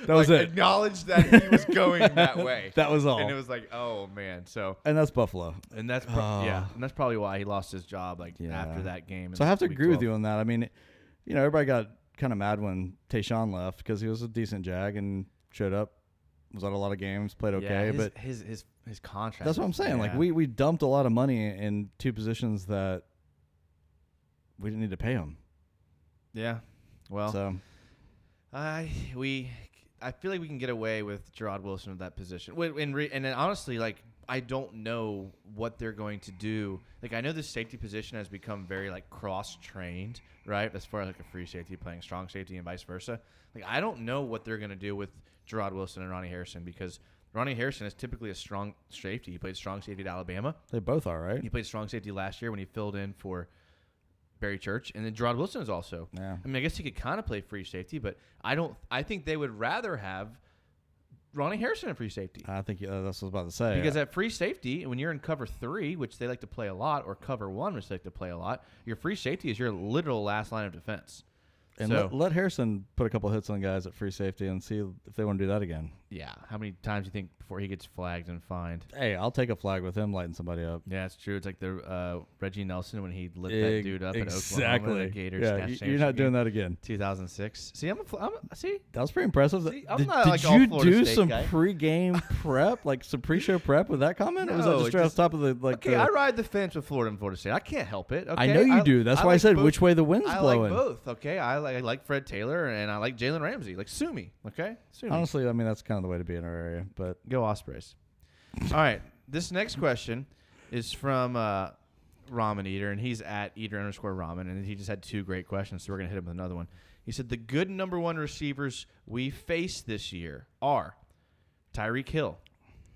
[SPEAKER 1] That was it.
[SPEAKER 2] Acknowledge that he was going that way.
[SPEAKER 1] That was all.
[SPEAKER 2] And it was like, oh man. So
[SPEAKER 1] and that's Buffalo.
[SPEAKER 2] and that's and that's probably why he lost his job after that game.
[SPEAKER 1] So I have to agree with you on that. I mean, everybody got kind of mad when Tayshaun left because he was a decent Jag and showed up, was at a lot of games, played okay, but
[SPEAKER 2] his contract.
[SPEAKER 1] that's what I'm saying.
[SPEAKER 2] Yeah.
[SPEAKER 1] Like we dumped a lot of money in two positions that we didn't need to pay him.
[SPEAKER 2] Yeah. Well,
[SPEAKER 1] So
[SPEAKER 2] I feel like we can get away with Gerard Wilson at that position. And then honestly, like I don't know what they're going to do. Like I know the safety position has become very like cross-trained, right? As far as like a free safety playing strong safety and vice versa. Like I don't know what they're going to do with Gerard Wilson and Ronnie Harrison because Ronnie Harrison is typically a strong safety. He played strong safety at Alabama.
[SPEAKER 1] they both are, right?
[SPEAKER 2] He played strong safety last year when he filled in for Barry Church, and then Gerard Wilson is also.
[SPEAKER 1] Yeah.
[SPEAKER 2] I mean, I guess he could kind of play free safety, but I think they would rather have Ronnie Harrison at free safety.
[SPEAKER 1] I think that's what I was about to say.
[SPEAKER 2] Because at free safety, when you're in cover 3, which they like to play a lot, or cover 1, which they like to play a lot, your free safety is your literal last line of defense.
[SPEAKER 1] And
[SPEAKER 2] So-
[SPEAKER 1] let Harrison put a couple hits on guys at free safety and see if they want to do that again.
[SPEAKER 2] Yeah. How many times do you think before he gets flagged and fined?
[SPEAKER 1] Hey, I'll take a flag with him lighting somebody up.
[SPEAKER 2] Yeah, it's true. It's like the Reggie Nelson when he lit that dude up
[SPEAKER 1] Exactly.
[SPEAKER 2] at Oklahoma. The Gators
[SPEAKER 1] Yeah,
[SPEAKER 2] national
[SPEAKER 1] you're not doing
[SPEAKER 2] championship
[SPEAKER 1] that again.
[SPEAKER 2] 2006. See, see.
[SPEAKER 1] That was pretty impressive.
[SPEAKER 2] See, I'm
[SPEAKER 1] did
[SPEAKER 2] not like all
[SPEAKER 1] you
[SPEAKER 2] Florida
[SPEAKER 1] do
[SPEAKER 2] State
[SPEAKER 1] some
[SPEAKER 2] guy.
[SPEAKER 1] pre-game prep, like some pre-show prep with that comment? Or was that
[SPEAKER 2] No,
[SPEAKER 1] just
[SPEAKER 2] it
[SPEAKER 1] straight off
[SPEAKER 2] just-
[SPEAKER 1] the top of the like?
[SPEAKER 2] Okay, I ride the fence with Florida and Florida State. I can't help it. Okay?
[SPEAKER 1] I know you do. That's why I
[SPEAKER 2] like
[SPEAKER 1] said
[SPEAKER 2] both.
[SPEAKER 1] which way the wind's
[SPEAKER 2] I
[SPEAKER 1] blowing.
[SPEAKER 2] like both. Okay, I like Fred Taylor and I like Jalen Ramsey. Like sue me. Okay, sue me.
[SPEAKER 1] Honestly, I mean that's kind of the way to be in our area. But
[SPEAKER 2] Go Ospreys. All right, this next question is from Ramen Eater, and he's at Eater_Ramen, and he just had 2 great questions, so we're gonna hit him with another one. He said the good number 1 receivers we face this year are Tyreek Hill,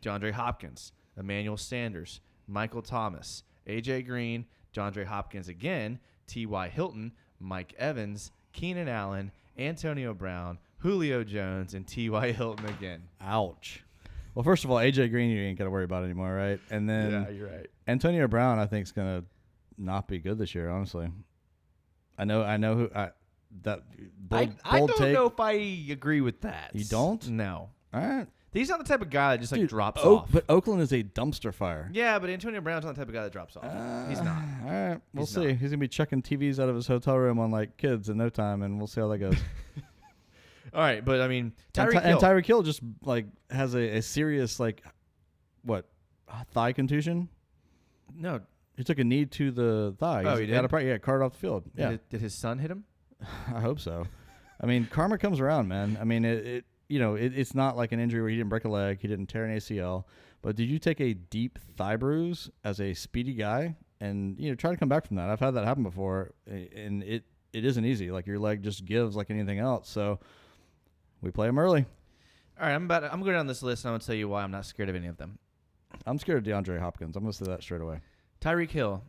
[SPEAKER 2] DeAndre Hopkins, Emmanuel Sanders, Michael Thomas, AJ Green, DeAndre Hopkins again, T.Y. Hilton, Mike Evans, Keenan Allen, Antonio Brown, Julio Jones, and T.Y. Hilton again.
[SPEAKER 1] ouch. Well, first of all, AJ Green you ain't got to worry about anymore, right? And then
[SPEAKER 2] Yeah, you're right.
[SPEAKER 1] Antonio Brown, I think, is gonna not be good this year. Honestly, I know who that bold,
[SPEAKER 2] I
[SPEAKER 1] bold
[SPEAKER 2] don't
[SPEAKER 1] take.
[SPEAKER 2] know if I agree with that.
[SPEAKER 1] You don't?
[SPEAKER 2] No.
[SPEAKER 1] All right,
[SPEAKER 2] He's not the type of guy that just like
[SPEAKER 1] Dude,
[SPEAKER 2] drops off.
[SPEAKER 1] But Oakland is a dumpster fire.
[SPEAKER 2] Yeah, but Antonio Brown's not the type of guy that drops off. He's not.
[SPEAKER 1] All right, we'll
[SPEAKER 2] He's
[SPEAKER 1] see.
[SPEAKER 2] not.
[SPEAKER 1] He's gonna be chucking TVs out of his hotel room on like kids in no time, and we'll see how that goes.
[SPEAKER 2] All right, but I mean,
[SPEAKER 1] And
[SPEAKER 2] Tyreek Hill.
[SPEAKER 1] Tyreek Hill just like has a serious like thigh contusion.
[SPEAKER 2] No.
[SPEAKER 1] He took a knee to the thigh.
[SPEAKER 2] Oh, he did?
[SPEAKER 1] Yeah, carted off the field. Yeah,
[SPEAKER 2] Did his son hit him?
[SPEAKER 1] I hope so. I mean, karma comes around, man. I mean, it's not like an injury where he didn't break a leg, he didn't tear an ACL. But did you take a deep thigh bruise as a speedy guy and try to come back from that? I've had that happen before, and it isn't easy. Like your leg just gives like anything else. So we play them early.
[SPEAKER 2] All right, I'm going down this list, and I'm going to tell you why I'm not scared of any of them.
[SPEAKER 1] I'm scared of DeAndre Hopkins. I'm going to say that straight away.
[SPEAKER 2] Tyreek Hill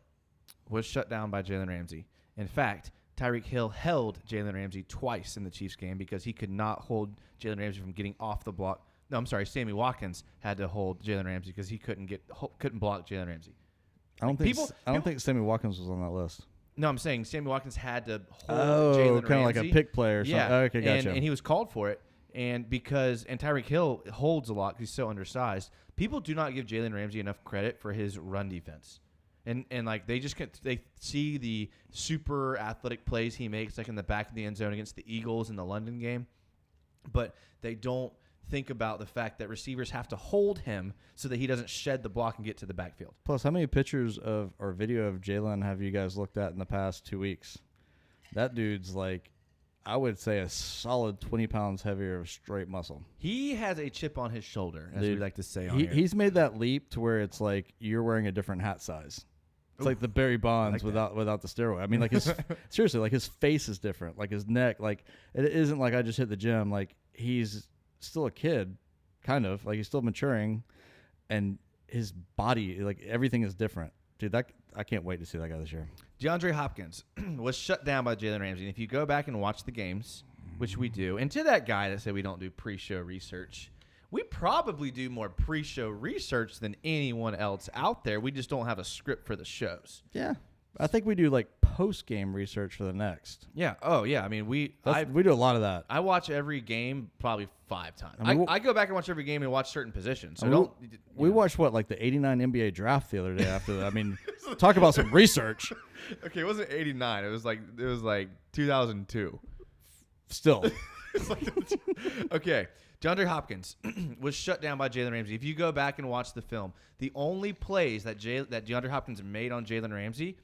[SPEAKER 2] was shut down by Jalen Ramsey. In fact, Tyreek Hill held Jalen Ramsey twice in the Chiefs game because he could not hold Jalen Ramsey from getting off the block. No, I'm sorry. Sammy Watkins had to hold Jalen Ramsey because he couldn't block Jalen Ramsey.
[SPEAKER 1] I don't think Sammy Watkins was on that list.
[SPEAKER 2] No, I'm saying Sammy Watkins had to hold Jalen Ramsey.
[SPEAKER 1] Kind of like a pick play or something.
[SPEAKER 2] Yeah.
[SPEAKER 1] Okay, gotcha.
[SPEAKER 2] And he was called for it. And Tyreek Hill holds a lot because he's so undersized. People do not give Jalen Ramsey enough credit for his run defense. And like they see the super athletic plays he makes like in the back of the end zone against the Eagles in the London game, but they don't think about the fact that receivers have to hold him so that he doesn't shed the block and get to the backfield.
[SPEAKER 1] Plus, how many pictures or video of Jalen have you guys looked at in the past 2 weeks? That dude's like, I would say a solid 20 pounds heavier of straight muscle.
[SPEAKER 2] He has a chip on his shoulder, as we like to say on here.
[SPEAKER 1] He's made that leap to where it's like you're wearing a different hat size. It's like the Barry Bonds without the steroid. I mean, like seriously, like his face is different, like his neck. Like it isn't like I just hit the gym. Like he's still a kid, kind of like he's still maturing, and his body, like everything is different, dude. I can't wait to see that guy this year.
[SPEAKER 2] DeAndre Hopkins was shut down by Jalen Ramsey. And if you go back and watch the games, which we do, and to that guy that said we don't do pre-show research, we probably do more pre-show research than anyone else out there. We just don't have a script for the shows.
[SPEAKER 1] Yeah. I think we do like post-game research for the next.
[SPEAKER 2] Yeah. Oh, yeah. I mean, we
[SPEAKER 1] do a lot of that.
[SPEAKER 2] I watch every game probably 5 times. I go back and watch every game and watch certain positions. So
[SPEAKER 1] we watched like the '89 NBA draft the other day after that. I mean, talk about some research.
[SPEAKER 2] Okay, it wasn't '89. It was like 2002.
[SPEAKER 1] Still.
[SPEAKER 2] Okay. DeAndre Hopkins was shut down by Jalen Ramsey. If you go back and watch the film, the only plays that DeAndre Hopkins made on Jalen Ramsey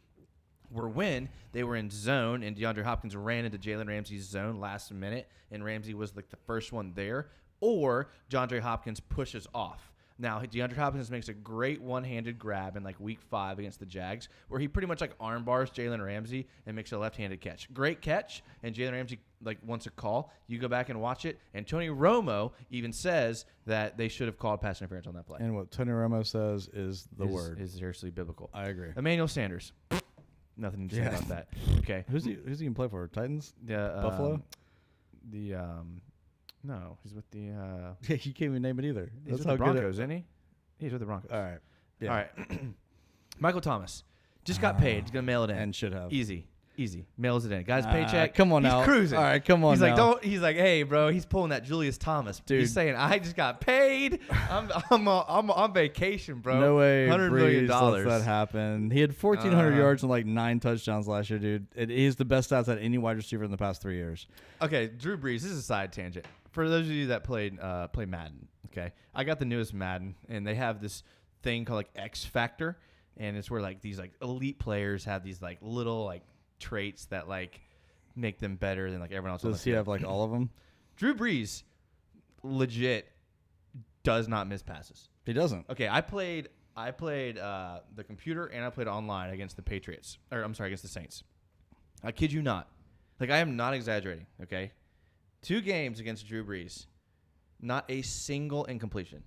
[SPEAKER 2] were when they were in zone and DeAndre Hopkins ran into Jalen Ramsey's zone last minute and Ramsey was like the first one there, or DeAndre Hopkins pushes off. Now, DeAndre Hopkins makes a great one-handed grab in like week 5 against the Jags where he pretty much like arm bars Jalen Ramsey and makes a left-handed catch. Great catch, and Jalen Ramsey like wants a call. You go back and watch it, and Tony Romo even says that they should have called pass interference on that play.
[SPEAKER 1] And what Tony Romo says is the word.
[SPEAKER 2] Is seriously biblical.
[SPEAKER 1] I agree.
[SPEAKER 2] Emmanuel Sanders. Nothing to say about that. Okay.
[SPEAKER 1] Who's he going to play for? Titans? Buffalo?
[SPEAKER 2] No, he's with the.
[SPEAKER 1] Yeah, you can't even name it either.
[SPEAKER 2] He's with the Broncos, isn't he? He's with the Broncos.
[SPEAKER 1] All right. Yeah.
[SPEAKER 2] All right. Michael Thomas just got paid. He's gonna mail it in.
[SPEAKER 1] And should have.
[SPEAKER 2] Easy. Mails it in. Guy's paycheck.
[SPEAKER 1] Come on now.
[SPEAKER 2] He's cruising.
[SPEAKER 1] All right, come on.
[SPEAKER 2] He's
[SPEAKER 1] now.
[SPEAKER 2] like, don't. He's like, hey, bro. He's pulling that Julius Thomas.
[SPEAKER 1] Dude.
[SPEAKER 2] He's saying, I just got paid. I'm on vacation, bro.
[SPEAKER 1] No way.
[SPEAKER 2] $100 million.
[SPEAKER 1] Lets that happen. He had 1,400 yards and like 9 touchdowns last year, dude. He's the best stats at any wide receiver in the past 3 years.
[SPEAKER 2] Okay, Drew Brees. This is a side tangent. For those of you that play Madden, okay, I got the newest Madden, and they have this thing called like X Factor, and it's where like these like elite players have these like little like traits that like make them better than like everyone else.
[SPEAKER 1] Does he have like all of them?
[SPEAKER 2] Drew Brees legit does not miss passes.
[SPEAKER 1] He doesn't.
[SPEAKER 2] Okay, I played the computer and I played online against the Patriots. Or I'm sorry, against the Saints. I kid you not. Like I am not exaggerating, okay? 2 games against Drew Brees, not a single incompletion.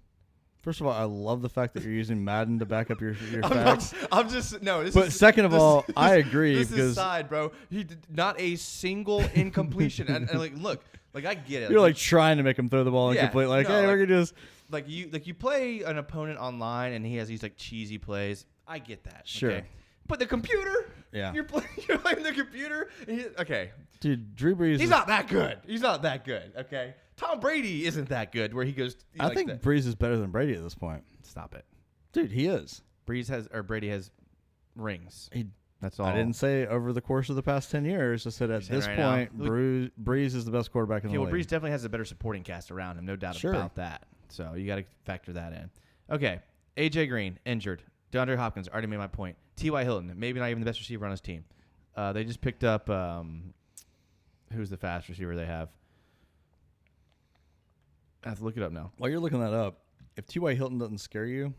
[SPEAKER 1] First of all, I love the fact that you're using Madden to back up your facts.
[SPEAKER 2] But
[SPEAKER 1] second of all, I agree.
[SPEAKER 2] This is side, bro. He did not a single incompletion. and like, look, like I get it.
[SPEAKER 1] You're like trying to make him throw the ball incomplete. Like, hey, we're gonna do this.
[SPEAKER 2] Like you play an opponent online and he has these like cheesy plays. I get that.
[SPEAKER 1] Sure.
[SPEAKER 2] Okay? But the computer,
[SPEAKER 1] yeah,
[SPEAKER 2] you're playing the computer. Okay,
[SPEAKER 1] dude, Drew Brees.
[SPEAKER 2] He's not that good. He's not that good. Okay, Tom Brady isn't that good. Where he goes,
[SPEAKER 1] I think Brees is better than Brady at this point.
[SPEAKER 2] Stop it,
[SPEAKER 1] dude. He is.
[SPEAKER 2] Brady has rings. That's all.
[SPEAKER 1] I didn't say over the course of the past 10 years. I said at this point, Brees is the best quarterback in the league.
[SPEAKER 2] Brees definitely has a better supporting cast around him, no doubt about that. So you got to factor that in. Okay, AJ Green injured. DeAndre Hopkins, already made my point. T.Y. Hilton, maybe not even the best receiver on his team. They just picked up, who's the fast receiver they have? I have to look it up now.
[SPEAKER 1] While you're looking that up, if T.Y. Hilton doesn't scare you,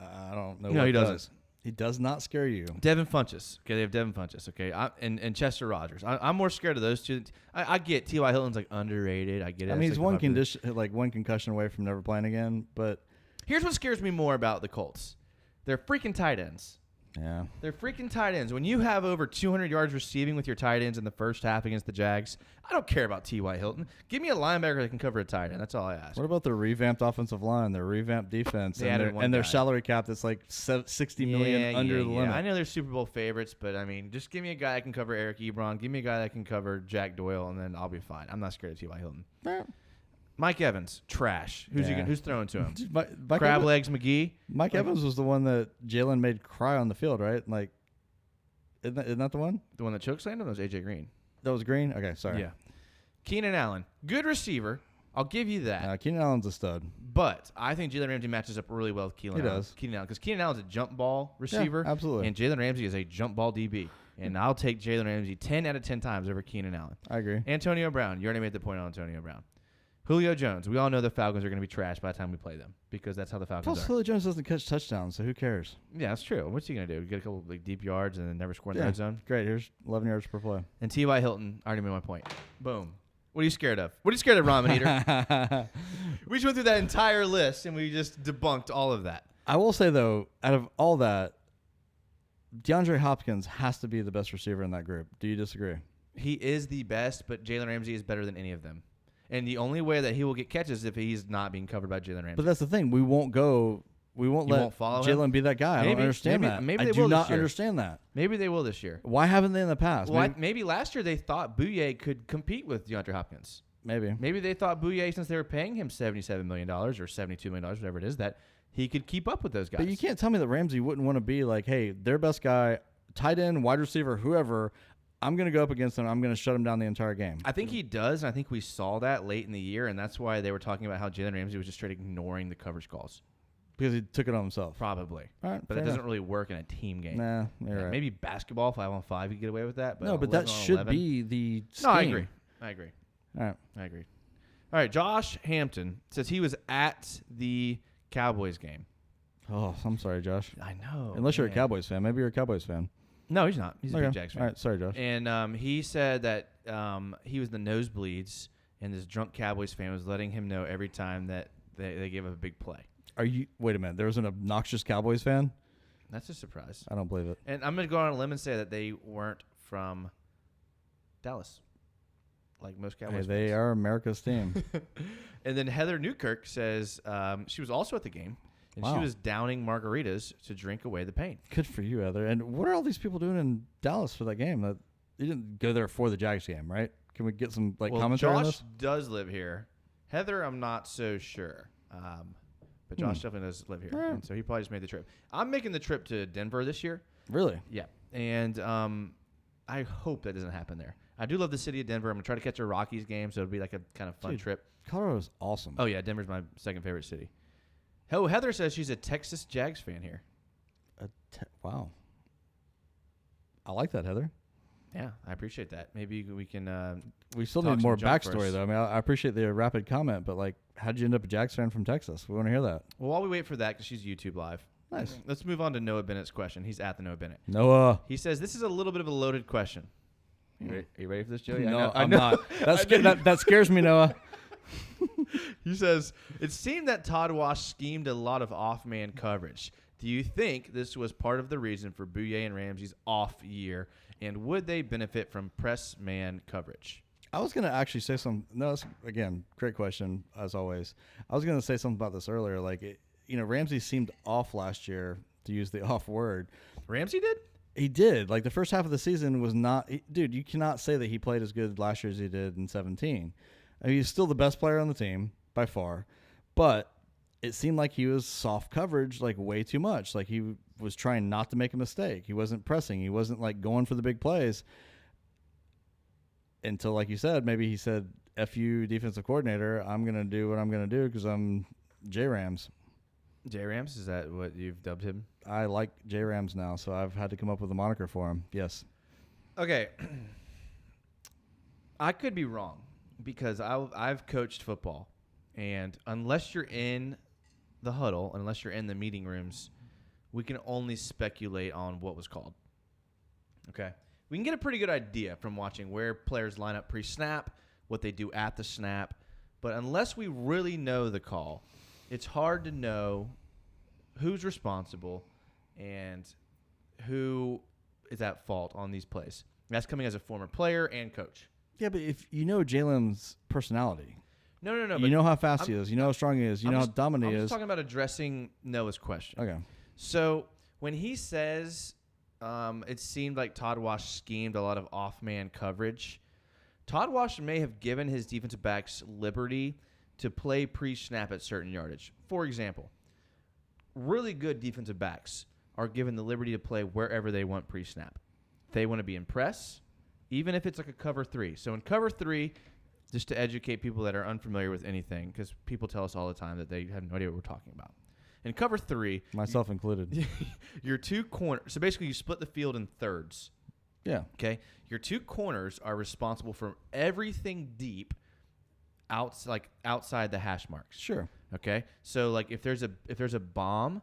[SPEAKER 1] I don't know.
[SPEAKER 2] No,
[SPEAKER 1] what
[SPEAKER 2] he
[SPEAKER 1] does.
[SPEAKER 2] doesn't.
[SPEAKER 1] He does not scare you.
[SPEAKER 2] Devin Funchess. Okay, they have Devin Funchess. Okay, and Chester Rogers. I'm more scared of those two. I get T.Y. Hilton's like underrated. I get it.
[SPEAKER 1] I mean, he's one concussion away from never playing again. But
[SPEAKER 2] here's what scares me more about the Colts. They're freaking tight ends.
[SPEAKER 1] Yeah.
[SPEAKER 2] They're freaking tight ends. When you have over 200 yards receiving with your tight ends in the first half against the Jags, I don't care about T.Y. Hilton. Give me a linebacker that can cover a tight end. That's all I ask.
[SPEAKER 1] What about the revamped offensive line, their revamped defense, and their salary cap that's like $60 million under the limit?
[SPEAKER 2] I know they're Super Bowl favorites, but I mean, just give me a guy that can cover Eric Ebron. Give me a guy that can cover Jack Doyle, and then I'll be fine. I'm not scared of T.Y. Hilton. Mike Evans, trash. Who's throwing to him? Crab Legs McGee.
[SPEAKER 1] Mike Evans was the one that Jalen made cry on the field, right? Like, isn't that the one?
[SPEAKER 2] The one that chokeslammed him was AJ Green.
[SPEAKER 1] That was Green? Okay, sorry.
[SPEAKER 2] Yeah. Keenan Allen, good receiver. I'll give you that.
[SPEAKER 1] Keenan Allen's a stud.
[SPEAKER 2] But I think Jalen Ramsey matches up really well with Keenan Allen. He does. Keenan Allen, because Keenan Allen's a jump ball receiver.
[SPEAKER 1] Yeah, absolutely.
[SPEAKER 2] And Jalen Ramsey is a jump ball DB. And I'll take Jalen Ramsey 10 out of 10 times over Keenan Allen.
[SPEAKER 1] I agree.
[SPEAKER 2] Antonio Brown. You already made the point on Antonio Brown. Julio Jones. We all know the Falcons are going to be trash by the time we play them because that's how the Falcons are.
[SPEAKER 1] Julio Jones doesn't catch touchdowns, so who cares?
[SPEAKER 2] Yeah, that's true. What's he going to do? Get a couple like deep yards and then never score in the red zone?
[SPEAKER 1] Great. Here's 11 yards per play.
[SPEAKER 2] And T.Y. Hilton. I already made my point. Boom. What are you scared of? What are you scared of, Ramen Eater? We just went through that entire list, and we just debunked all of that.
[SPEAKER 1] I will say, though, out of all that, DeAndre Hopkins has to be the best receiver in that group. Do you disagree?
[SPEAKER 2] He is the best, but Jalen Ramsey is better than any of them. And the only way that he will get catches is if he's not being covered by Jalen Ramsey.
[SPEAKER 1] But that's the thing. We won't let Jalen be that guy. I don't understand that.
[SPEAKER 2] Maybe
[SPEAKER 1] I
[SPEAKER 2] they
[SPEAKER 1] do
[SPEAKER 2] will
[SPEAKER 1] not
[SPEAKER 2] this year.
[SPEAKER 1] understand that.
[SPEAKER 2] Maybe they will this year.
[SPEAKER 1] Why haven't they in the past?
[SPEAKER 2] Well, maybe last year they thought Bouye could compete with DeAndre Hopkins.
[SPEAKER 1] Maybe
[SPEAKER 2] they thought Bouye, since they were paying him $77 million or $72 million, whatever it is, that he could keep up with those guys.
[SPEAKER 1] But you can't tell me that Ramsey wouldn't want to be like, hey, their best guy, tight end, wide receiver, whoever, I'm going to go up against him. I'm going to shut him down the entire game.
[SPEAKER 2] I think he does, and I think we saw that late in the year, and that's why they were talking about how Jalen Ramsey was just straight ignoring the coverage calls.
[SPEAKER 1] Because he took it on himself.
[SPEAKER 2] Probably.
[SPEAKER 1] All right,
[SPEAKER 2] but it doesn't really work in a team game.
[SPEAKER 1] Nah, you're right.
[SPEAKER 2] Maybe basketball, 5-on-5, you get away with that. But
[SPEAKER 1] no, but that should be the scheme.
[SPEAKER 2] No, I agree.
[SPEAKER 1] All right.
[SPEAKER 2] I agree. All right, Josh Hampton says he was at the Cowboys game.
[SPEAKER 1] Oh, I'm sorry, Josh.
[SPEAKER 2] I know.
[SPEAKER 1] Unless you're a Cowboys fan. Maybe you're a Cowboys fan.
[SPEAKER 2] No, he's not. He's a big Jags fan.
[SPEAKER 1] All right, sorry, Josh.
[SPEAKER 2] And he said that he was in the nosebleeds, and this drunk Cowboys fan was letting him know every time that they gave up a big play.
[SPEAKER 1] Wait a minute. There was an obnoxious Cowboys fan?
[SPEAKER 2] That's a surprise.
[SPEAKER 1] I don't believe it.
[SPEAKER 2] And I'm going to go on a limb and say that they weren't from Dallas, like most Cowboys fans.
[SPEAKER 1] They are America's team.
[SPEAKER 2] And then Heather Newkirk says she was also at the game. And she was downing margaritas to drink away the pain.
[SPEAKER 1] Good for you, Heather. And what are all these people doing in Dallas for that game? You didn't go there for the Jags game, right? Can we get some commentary on this?
[SPEAKER 2] Josh does live here. Heather, I'm not so sure. But Josh definitely does live here. Right. And so he probably just made the trip. I'm making the trip to Denver this year.
[SPEAKER 1] Really?
[SPEAKER 2] Yeah. And I hope that doesn't happen there. I do love the city of Denver. I'm going to try to catch a Rockies game, so it'll be like a kind of fun trip.
[SPEAKER 1] Colorado's awesome.
[SPEAKER 2] Oh, yeah. Denver's my second favorite city. Oh, Heather says she's a Texas Jags fan here.
[SPEAKER 1] Wow. I like that, Heather.
[SPEAKER 2] Yeah, I appreciate that. Maybe we can.
[SPEAKER 1] We still need more backstory, though. I mean, I appreciate the rapid comment, but how did you end up a Jags fan from Texas? We want to hear that.
[SPEAKER 2] Well, while we wait for that, because she's YouTube Live.
[SPEAKER 1] Nice.
[SPEAKER 2] Let's move on to Noah Bennett's question. He's at the Noah Bennett.
[SPEAKER 1] Noah.
[SPEAKER 2] He says this is a little bit of a loaded question. Are you ready for this, Joey?
[SPEAKER 1] No, I'm not. That scares me, Noah.
[SPEAKER 2] He says, it seemed that Todd Wash schemed a lot of off-man coverage. Do you think this was part of the reason for Bouye and Ramsey's off year, and would they benefit from press man coverage?
[SPEAKER 1] I was going to actually say something. No, again, great question, as always. I was going to say something about this earlier. Ramsey seemed off last year, to use the off word.
[SPEAKER 2] Ramsey did?
[SPEAKER 1] He did. The first half of the season was not – dude, you cannot say that he played as good last year as he did in 17. I mean, he's still the best player on the team by far, but it seemed like he was soft coverage way too much. He was trying not to make a mistake. He wasn't pressing. He wasn't going for the big plays until, like you said, maybe he said, F you, defensive coordinator, I'm going to do what I'm going to do because I'm J-Rams.
[SPEAKER 2] J-Rams? Is that what you've dubbed him?
[SPEAKER 1] I like J-Rams now, so I've had to come up with a moniker for him. Yes.
[SPEAKER 2] Okay. I could be wrong. Because I've coached football, And unless you're in the huddle, unless you're in the meeting rooms, we can only speculate on what was called. Okay? We can get a pretty good idea from watching where players line up pre-snap, what they do at the snap. But unless we really know the call, it's hard to know who's responsible and who is at fault on these plays. That's coming as a former player and coach.
[SPEAKER 1] Yeah, but if you know Jalen's personality.
[SPEAKER 2] No.
[SPEAKER 1] You know how fast he is. You know how strong he is. You know how dominant he is.
[SPEAKER 2] I'm just talking about addressing Noah's question.
[SPEAKER 1] Okay.
[SPEAKER 2] So when he says it seemed like Todd Wash schemed a lot of off-man coverage, Todd Wash may have given his defensive backs liberty to play pre-snap at certain yardage. For example, really good defensive backs are given the liberty to play wherever they want pre-snap. They want to be in press, even if it's like a cover 3. So in cover 3, just to educate people that are unfamiliar with anything, because people tell us all the time that they have no idea what we're talking about. In cover 3,
[SPEAKER 1] myself included,
[SPEAKER 2] your two corners. So basically, you split the field in thirds.
[SPEAKER 1] Yeah.
[SPEAKER 2] Okay. Your two corners are responsible for everything deep, outside the hash marks.
[SPEAKER 1] Sure.
[SPEAKER 2] Okay. So like if there's a bomb,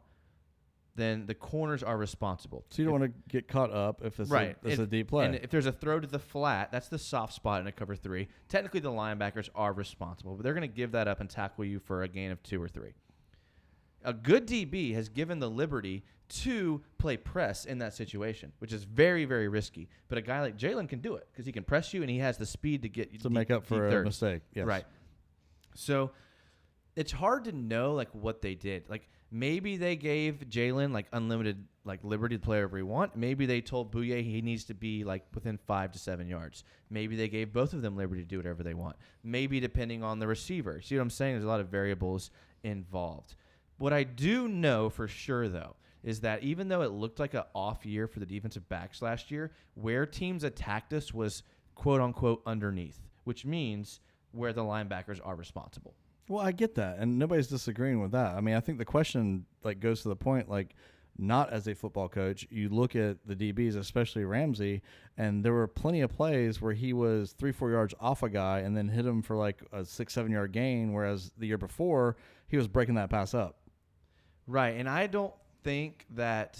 [SPEAKER 2] then the corners are responsible.
[SPEAKER 1] So you don't want to get caught up if it's
[SPEAKER 2] right.
[SPEAKER 1] a deep play.
[SPEAKER 2] And if there's a throw to the flat, that's the soft spot in a cover 3. Technically, the linebackers are responsible, but they're going to give that up and tackle you for a gain of 2 or 3. A good DB has given the liberty to play press in that situation, which is very, very risky. But a guy like Jalen can do it because he can press you and he has the speed to get you
[SPEAKER 1] to make up for a mistake. Yes.
[SPEAKER 2] Right. So it's hard to know like what they did. Like maybe they gave Jalen like unlimited like liberty to play wherever he want. Maybe they told Bouye he needs to be like within 5 to 7 yards. Maybe they gave both of them liberty to do whatever they want. Maybe depending on the receiver. See what I'm saying? There's a lot of variables involved. What I do know for sure, though, is that even though it looked like an off year for the defensive backs last year, where teams attacked us was quote-unquote underneath, which means where the linebackers are responsible.
[SPEAKER 1] Well, I get that, and nobody's disagreeing with that. I mean, I think the question like goes to the point, like, not as a football coach, you look at the DBs, especially Ramsey, and there were plenty of plays where he was 3-4 yards off a guy and then hit him for like a 6-7 yard gain, whereas the year before he was breaking that pass up.
[SPEAKER 2] Right, and I don't think that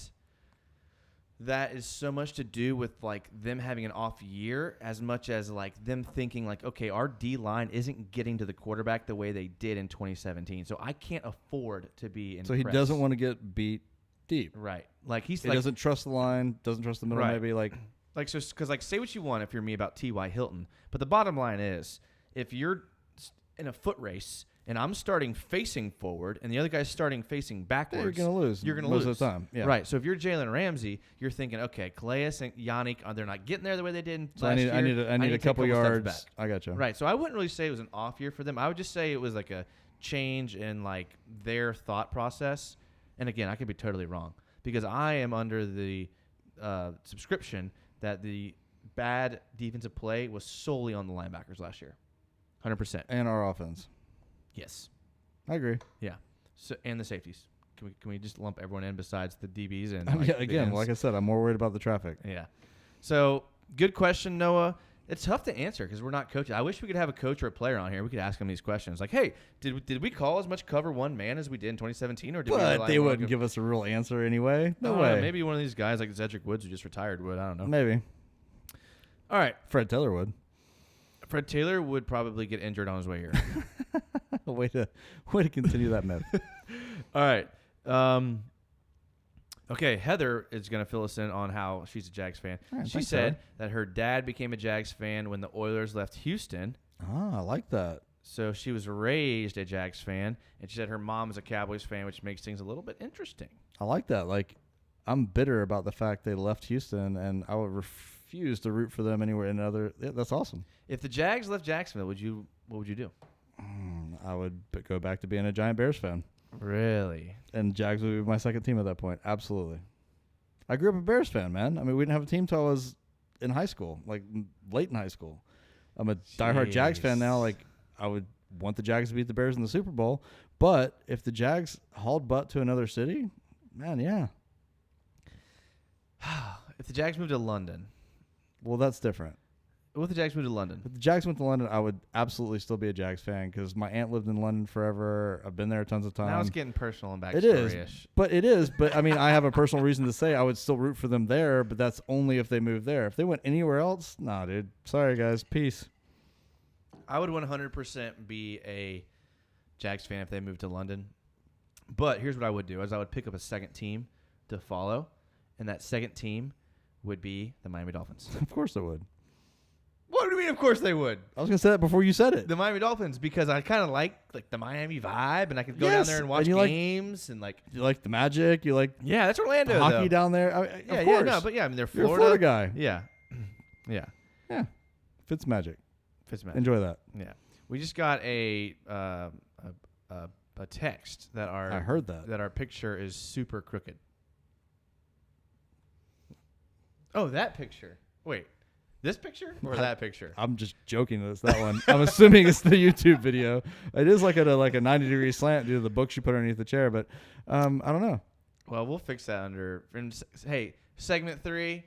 [SPEAKER 2] is so much to do with like them having an off year as much as like them thinking like, okay, our D line isn't getting to the quarterback the way they did in 2017, so I can't afford to be in.
[SPEAKER 1] So he doesn't want to get beat deep.
[SPEAKER 2] Right, like he
[SPEAKER 1] doesn't trust the line, doesn't trust the middle.
[SPEAKER 2] Right.
[SPEAKER 1] Maybe like
[SPEAKER 2] so because like say what you want if you're me about T.Y. Hilton, but the bottom line is if you're in a foot race and I'm starting facing forward and the other guy's starting facing backwards,
[SPEAKER 1] you're going to lose.
[SPEAKER 2] You're going to lose
[SPEAKER 1] most of the time. Yeah.
[SPEAKER 2] Right. So if you're Jalen Ramsey, you're thinking, okay, Calais and Yannick, they're not getting there the way they did last year.
[SPEAKER 1] I need a couple yards. I got you.
[SPEAKER 2] Right. So I wouldn't really say it was an off year for them. I would just say it was like a change in like their thought process. And again, I could be totally wrong because I am under the subscription that the bad defensive play was solely on the linebackers last year. 100%.
[SPEAKER 1] And our offense.
[SPEAKER 2] Yes.
[SPEAKER 1] I agree.
[SPEAKER 2] Yeah. So and the safeties. Can we just lump everyone in besides the DBs and
[SPEAKER 1] yeah, again, like I said, I'm more worried about the traffic.
[SPEAKER 2] Yeah. So good question, Noah. It's tough to answer because we're not coaches. I wish we could have a coach or a player on here. We could ask them these questions. Like, hey, did we call as much cover one man as we did in 2017, or did
[SPEAKER 1] but they wouldn't give us a real answer anyway. No way.
[SPEAKER 2] Maybe one of these guys like Cedric Woods who just retired would. I don't know.
[SPEAKER 1] Maybe.
[SPEAKER 2] All right.
[SPEAKER 1] Fred Taylor would.
[SPEAKER 2] Fred Taylor would probably get injured on his way here.
[SPEAKER 1] way to continue that myth.
[SPEAKER 2] All right. Okay, Heather is going to fill us in on how she's a Jags fan.
[SPEAKER 1] Right,
[SPEAKER 2] she said that her dad became a Jags fan when the Oilers left Houston.
[SPEAKER 1] Ah, I like that.
[SPEAKER 2] So she was raised a Jags fan, and she said her mom is a Cowboys fan, which makes things a little bit interesting.
[SPEAKER 1] I like that. Like, I'm bitter about the fact they left Houston, and I would refuse to root for them anywhere in other. Yeah, that's awesome.
[SPEAKER 2] If the Jags left Jacksonville, what would you do?
[SPEAKER 1] I would go back to being a giant Bears fan.
[SPEAKER 2] Really?
[SPEAKER 1] And Jags would be my second team at that point. Absolutely. I grew up a Bears fan, man. I mean, we didn't have a team till I was in high school, like late in high school. I'm a diehard Jags fan now. Like, I would want the Jags to beat the Bears in the Super Bowl. But if the Jags hauled butt to another city, man, yeah.
[SPEAKER 2] If the Jags moved to London.
[SPEAKER 1] Well, that's different.
[SPEAKER 2] What if the Jags moved to London?
[SPEAKER 1] If the Jags went to London, I would absolutely still be a Jags fan because my aunt lived in London forever. I've been there tons of times.
[SPEAKER 2] Now it's getting personal and
[SPEAKER 1] It is,
[SPEAKER 2] backstory-ish.
[SPEAKER 1] but it is. But I mean, I have a personal reason to say I would still root for them there, but that's only if they move there. If they went anywhere else, nah, dude. Sorry, guys. Peace.
[SPEAKER 2] I would 100% be a Jags fan if they moved to London. But here's what I would do: is I would pick up a second team to follow, and that second team would be the Miami Dolphins.
[SPEAKER 1] Of course I would.
[SPEAKER 2] What do you mean? Of course they would.
[SPEAKER 1] I was gonna say that before you said it.
[SPEAKER 2] The Miami Dolphins, because I kind of like the Miami vibe, and I could go down
[SPEAKER 1] Yes,
[SPEAKER 2] there and watch
[SPEAKER 1] and you
[SPEAKER 2] games and
[SPEAKER 1] You like the Magic. You like
[SPEAKER 2] yeah, that's Orlando.
[SPEAKER 1] hockey
[SPEAKER 2] though.
[SPEAKER 1] down there.
[SPEAKER 2] Yeah,
[SPEAKER 1] of course.
[SPEAKER 2] no, but yeah, I mean they're
[SPEAKER 1] You're
[SPEAKER 2] Florida.
[SPEAKER 1] a Florida guy.
[SPEAKER 2] Yeah, yeah.
[SPEAKER 1] Yeah. Fitz Magic.
[SPEAKER 2] Fitzmagic.
[SPEAKER 1] Enjoy that.
[SPEAKER 2] Yeah, we just got a text that
[SPEAKER 1] I heard that.
[SPEAKER 2] our picture is super crooked. Oh, that picture. Wait, this picture or that picture?
[SPEAKER 1] I'm just joking that it's that one. I'm assuming it's the YouTube video. It is like at a 90-degree slant due to the books you put underneath the chair, but I don't know.
[SPEAKER 2] Well, we'll fix that under. Hey, segment 3,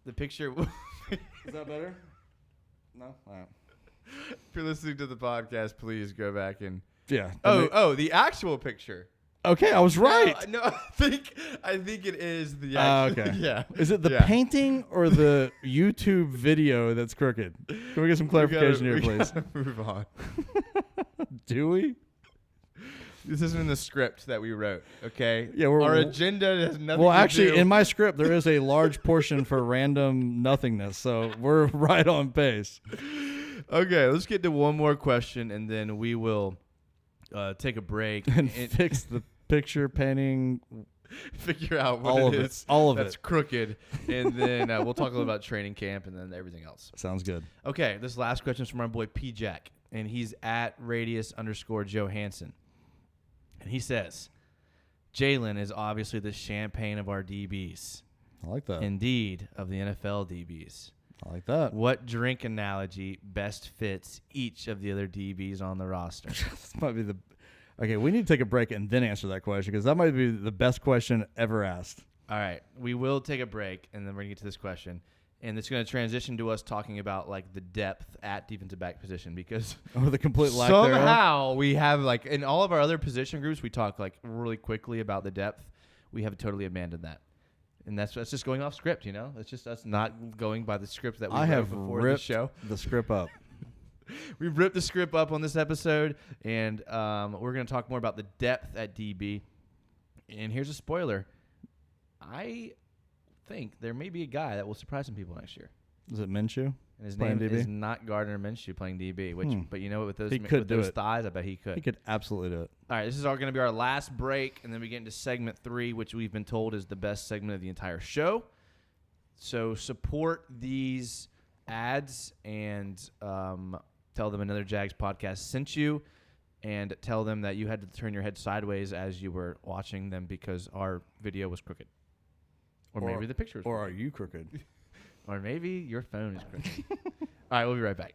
[SPEAKER 2] the picture.
[SPEAKER 1] Is that better? No. All right.
[SPEAKER 2] If you're listening to the podcast, please go back and.
[SPEAKER 1] Yeah.
[SPEAKER 2] The actual picture.
[SPEAKER 1] Okay, I was right.
[SPEAKER 2] No, I think it is the actual.
[SPEAKER 1] Okay.
[SPEAKER 2] Yeah.
[SPEAKER 1] Is it the painting or the YouTube video that's crooked? Can we get some clarification here, please?
[SPEAKER 2] Move on.
[SPEAKER 1] Do we?
[SPEAKER 2] This isn't in the script that we wrote. Okay.
[SPEAKER 1] Yeah,
[SPEAKER 2] our agenda has nothing.
[SPEAKER 1] Well,
[SPEAKER 2] to
[SPEAKER 1] actually,
[SPEAKER 2] do.
[SPEAKER 1] in my script, there is a large portion for random nothingness, so we're right on pace.
[SPEAKER 2] Okay, let's get to one more question, and then we will take a break
[SPEAKER 1] and fix the picture painting.
[SPEAKER 2] Figure out what
[SPEAKER 1] all
[SPEAKER 2] it
[SPEAKER 1] of
[SPEAKER 2] is
[SPEAKER 1] it. All of
[SPEAKER 2] that's
[SPEAKER 1] it.
[SPEAKER 2] crooked, and then we'll talk a little about training camp and then everything else.
[SPEAKER 1] Sounds good.
[SPEAKER 2] Okay, this last question is from our boy P Jack, and he's at radius_Johansson, and he says, Jalen is obviously the champagne of our DBs.
[SPEAKER 1] I like that.
[SPEAKER 2] Indeed, of the NFL DBs.
[SPEAKER 1] I like that.
[SPEAKER 2] What drink analogy best fits each of the other DBs on the roster?
[SPEAKER 1] This might be the. Okay, we need to take a break and then answer that question because that might be the best question ever asked.
[SPEAKER 2] All right, we will take a break, and then we're going to get to this question. And it's going to transition to us talking about, like, the depth at defensive back position because
[SPEAKER 1] or the complete lack thereof.
[SPEAKER 2] somehow we have, like, in all of our other position groups, we talk, like, really quickly about the depth. We have totally abandoned that. And that's just going off script, you know? It's just us not going by the script that we wrote before the show.
[SPEAKER 1] The script up.
[SPEAKER 2] We've ripped the script up on this episode, and we're going to talk more about the depth at DB. And here's a spoiler. I think there may be a guy that will surprise some people next year.
[SPEAKER 1] Is it Minshew?
[SPEAKER 2] And his
[SPEAKER 1] Playing
[SPEAKER 2] name
[SPEAKER 1] DB?
[SPEAKER 2] is not Gardner Minshew playing DB, which, but you know what, with those,
[SPEAKER 1] He could
[SPEAKER 2] with
[SPEAKER 1] do
[SPEAKER 2] those
[SPEAKER 1] it.
[SPEAKER 2] thighs, I bet he could.
[SPEAKER 1] He could absolutely do it.
[SPEAKER 2] All right, this is going to be our last break, and then we get into segment 3, which we've been told is the best segment of the entire show. So support these ads and tell them Another Jags podcast sent you, and tell them that you had to turn your head sideways as you were watching them because our video was crooked. Or maybe the picture was
[SPEAKER 1] Or
[SPEAKER 2] crooked.
[SPEAKER 1] are you crooked?
[SPEAKER 2] Or maybe your phone is crooked. All right, we'll be right back.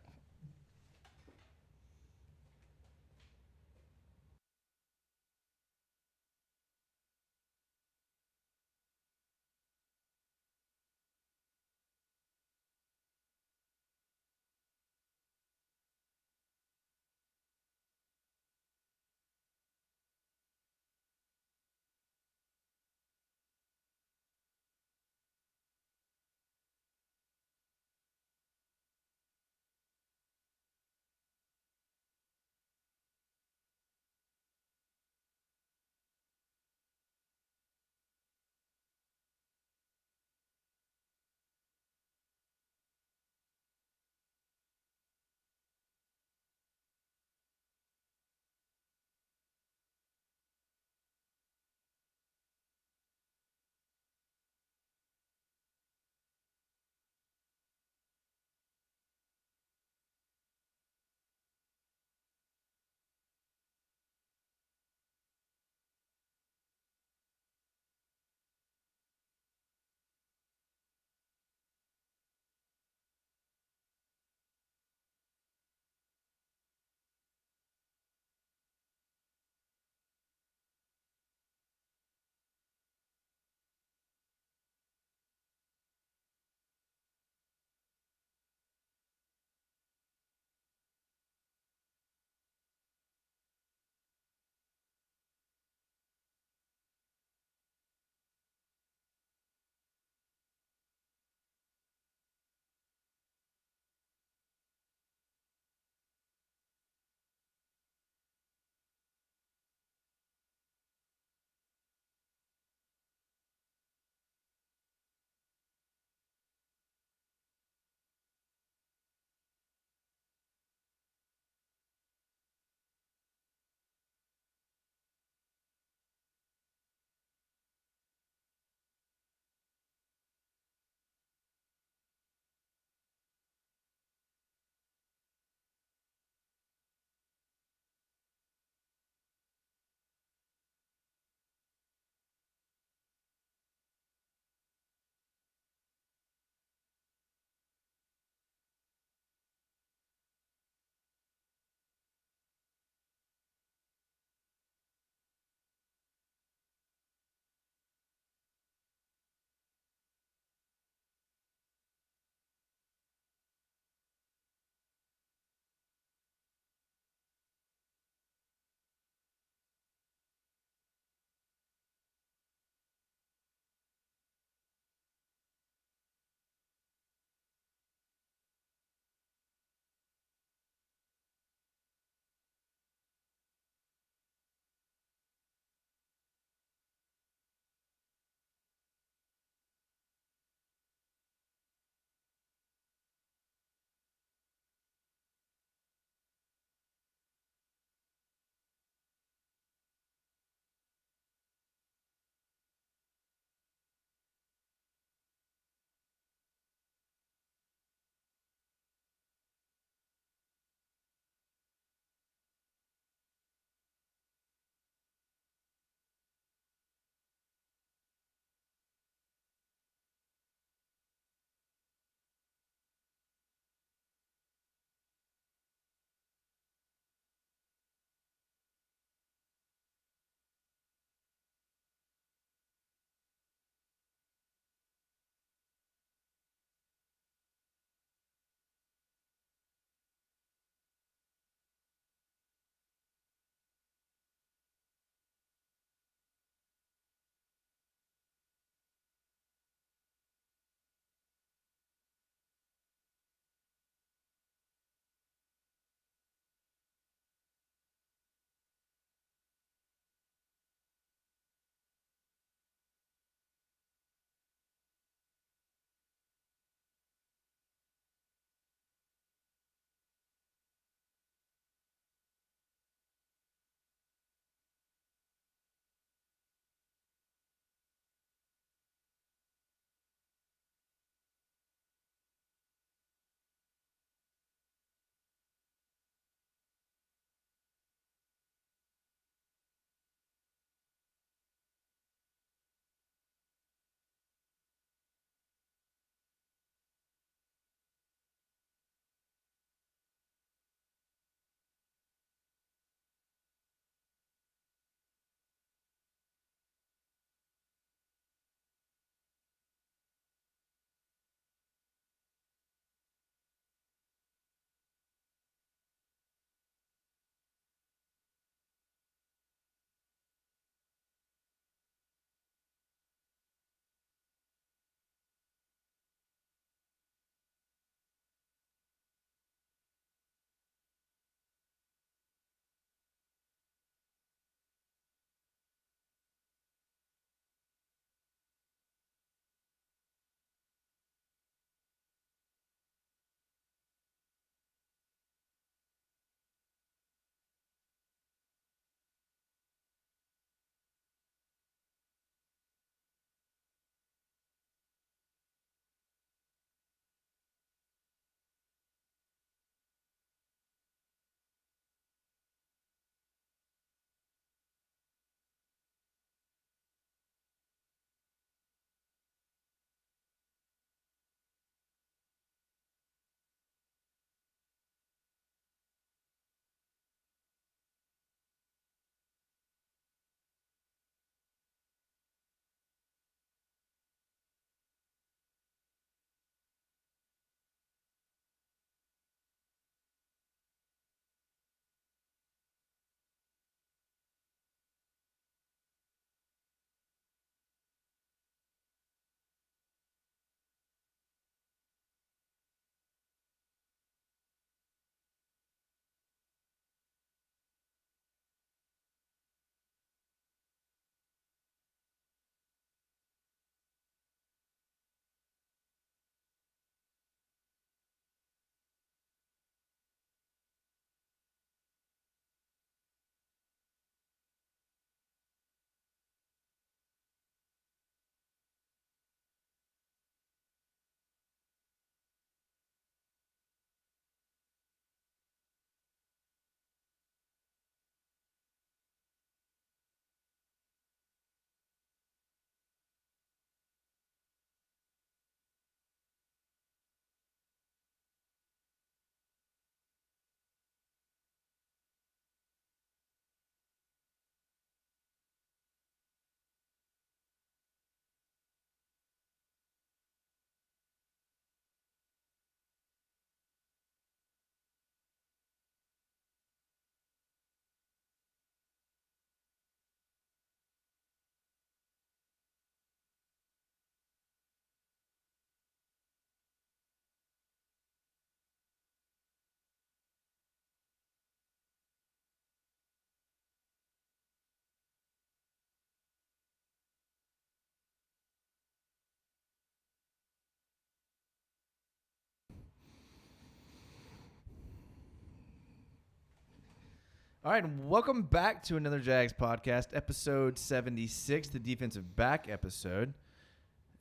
[SPEAKER 2] All right, and welcome back to another Jags podcast, episode 76, the defensive back episode.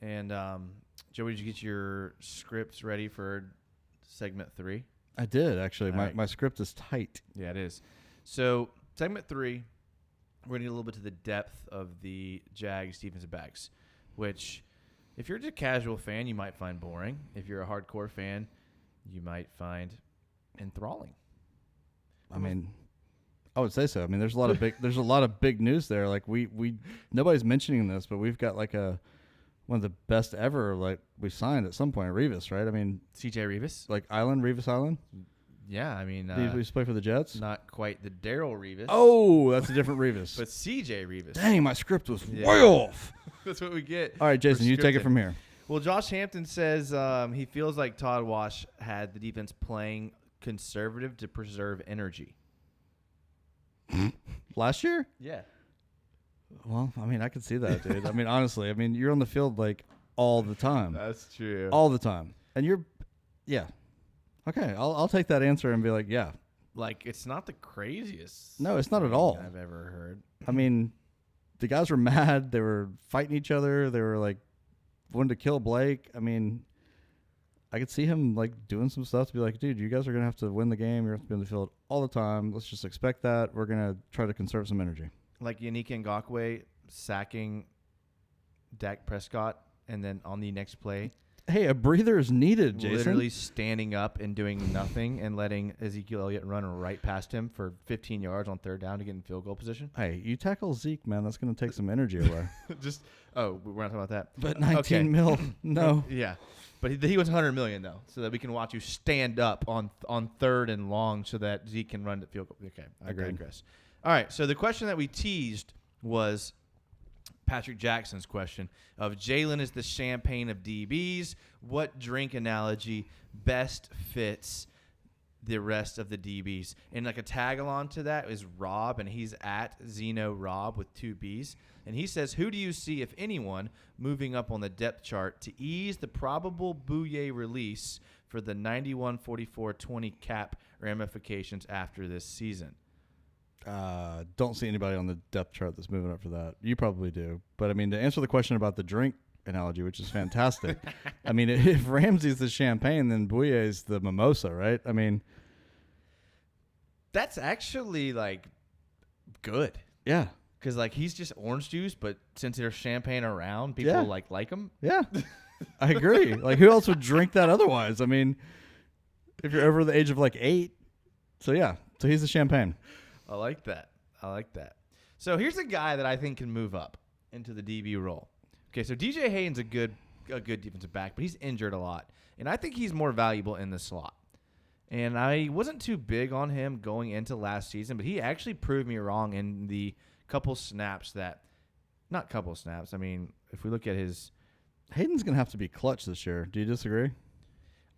[SPEAKER 2] And Joey, did you get your scripts ready for segment 3?
[SPEAKER 1] I did, actually.
[SPEAKER 2] All right.
[SPEAKER 1] My script is tight.
[SPEAKER 2] Yeah, it is. So segment 3, we're going to get a little bit to the depth of the Jags defensive backs, which if you're just a casual fan, you might find boring. If you're a hardcore fan, you might find enthralling.
[SPEAKER 1] I mean, I would say so. I mean, there's a lot of big news there. Like we nobody's mentioning this, but we've got like one of the best ever like we signed at some point, Revis, right? I mean,
[SPEAKER 2] CJ Revis.
[SPEAKER 1] like Revis Island.
[SPEAKER 2] Yeah, I mean,
[SPEAKER 1] Did he used to play for the Jets?
[SPEAKER 2] not quite the Daryl Revis.
[SPEAKER 1] Oh, that's a different Revis.
[SPEAKER 2] But CJ Revis.
[SPEAKER 1] Dang, my script was way off.
[SPEAKER 2] That's what we get.
[SPEAKER 1] All right, Jason, you take it from here.
[SPEAKER 2] Well, Josh Hampton says he feels like Todd Wash had the defense playing conservative to preserve energy.
[SPEAKER 1] Last year?
[SPEAKER 2] Yeah.
[SPEAKER 1] Well, I mean, I could see that, dude. I mean, honestly, I mean, you're on the field like all the time.
[SPEAKER 2] That's true.
[SPEAKER 1] All the time. And yeah. Okay, I'll take that answer and be like, yeah.
[SPEAKER 2] Like, it's not the craziest.
[SPEAKER 1] No, it's not at all.
[SPEAKER 2] I've ever heard.
[SPEAKER 1] I mean, the guys were mad. They were fighting each other. They were like wanting to kill Blake. I mean, I could see him like doing some stuff to be like, dude, you guys are going to have to win the game. You're going to have to be on the field all the time. Let's just expect that. We're going to try to conserve some energy.
[SPEAKER 2] Like Yannick Ngakoue sacking Dak Prescott, and then on the next play,
[SPEAKER 1] hey, a breather is needed, Jason.
[SPEAKER 2] literally standing up and doing nothing and letting Ezekiel Elliott run right past him for 15 yards on third down to get in field goal position.
[SPEAKER 1] Hey, you tackle Zeke, man. That's going to take some energy away.
[SPEAKER 2] We're not talking about that.
[SPEAKER 1] But 19 mil, no.
[SPEAKER 2] Yeah. But he was $100 million, though, so that we can watch you stand up on third and long so that Zeke can run to field goal. Okay, I digress. All right, so the question that we teased was Patrick Jackson's question of Jalen is the champagne of DBs. What drink analogy best fits the rest of the DBs? And like a tag-along to that is Rob, and he's at Zeno Rob with 2 Bs. And he says, who do you see, if anyone, moving up on the depth chart to ease the probable Bouye release for the 91-44-20 cap ramifications after this season?
[SPEAKER 1] Don't see anybody on the depth chart that's moving up for that. You probably do. But, I mean, to answer the question about the drink analogy, which is fantastic, I mean, if Ramsey's the champagne, then Bouye's the mimosa, right? I mean.
[SPEAKER 2] That's actually, like, good.
[SPEAKER 1] Yeah.
[SPEAKER 2] Because, like, he's just orange juice, but since there's champagne around, people, like him.
[SPEAKER 1] Yeah. I agree. Like, who else would drink that otherwise? I mean, if you're over the age of, like, 8. So, yeah. So, he's the champagne.
[SPEAKER 2] I like that. So here's a guy that I think can move up into the DB role. Okay, so DJ Hayden's a good defensive back, but he's injured a lot. And I think he's more valuable in the slot. And I wasn't too big on him going into last season, but he actually proved me wrong in the couple snaps not couple snaps. I mean, if we look at his.
[SPEAKER 1] Hayden's going to have to be clutch this year. Do you disagree?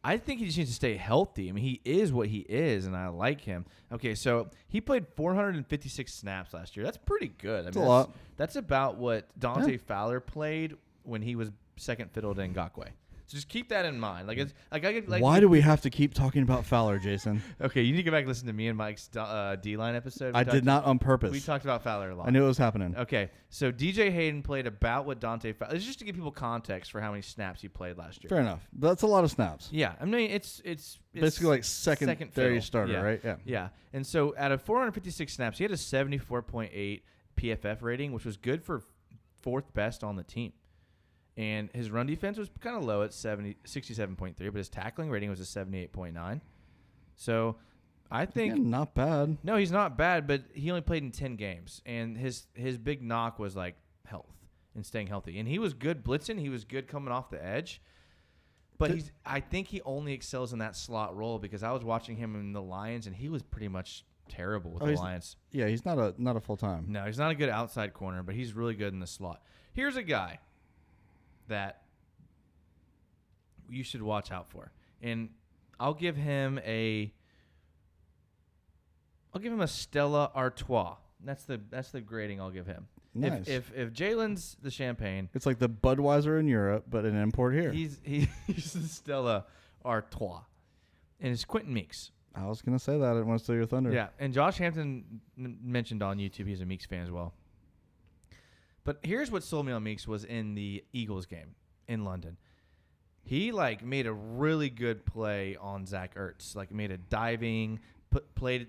[SPEAKER 2] I think he just needs to stay healthy. I mean, he is what he is, and I like him. Okay, so he played 456 snaps last year. That's pretty good.
[SPEAKER 1] That's a lot.
[SPEAKER 2] That's about what Dante Fowler played when he was second fiddle to Ngakoue. So just keep that in mind. Like, it's like I could like.
[SPEAKER 1] Why do we have to keep talking about Fowler, Jason?
[SPEAKER 2] Okay, you need to go back and listen to me and Mike's D-line episode.
[SPEAKER 1] I did not on purpose.
[SPEAKER 2] We talked about Fowler a lot.
[SPEAKER 1] I knew it was happening.
[SPEAKER 2] Okay, so DJ Hayden played about what Dante Fowler. It's just to give people context for how many snaps he played last year.
[SPEAKER 1] Fair enough. But that's a lot of snaps.
[SPEAKER 2] Yeah, I mean it's
[SPEAKER 1] basically like secondary starter,
[SPEAKER 2] yeah.
[SPEAKER 1] right? Yeah.
[SPEAKER 2] Yeah, and so out of 456 snaps, he had a 74.8 PFF rating, which was good for 4th best on the team. And his run defense was kind of low at 67.3, but his tackling rating was a 78.9. So I think
[SPEAKER 1] not bad.
[SPEAKER 2] No, he's not bad, but he only played in 10 games, and his big knock was like health and staying healthy. And he was good blitzing, he was good coming off the edge. But I think he only excels in that slot role because I was watching him in the Lions, and he was pretty much terrible with the Lions.
[SPEAKER 1] Yeah, he's not a full time.
[SPEAKER 2] No, he's not a good outside corner, but he's really good in the slot. Here's a guy that you should watch out for, and I'll give him a Stella Artois. That's the grading I'll give him.
[SPEAKER 1] Nice.
[SPEAKER 2] If Jalen's the champagne,
[SPEAKER 1] it's like the Budweiser in Europe, but an import here.
[SPEAKER 2] He's the Stella Artois, and it's Quentin Meeks.
[SPEAKER 1] I was going to say that. I didn't want to steal your thunder.
[SPEAKER 2] Yeah, and Josh Hampton mentioned on YouTube he's a Meeks fan as well. But here's what sold me on Meeks was in the Eagles game in London. He made a really good play on Zach Ertz. Made a diving, played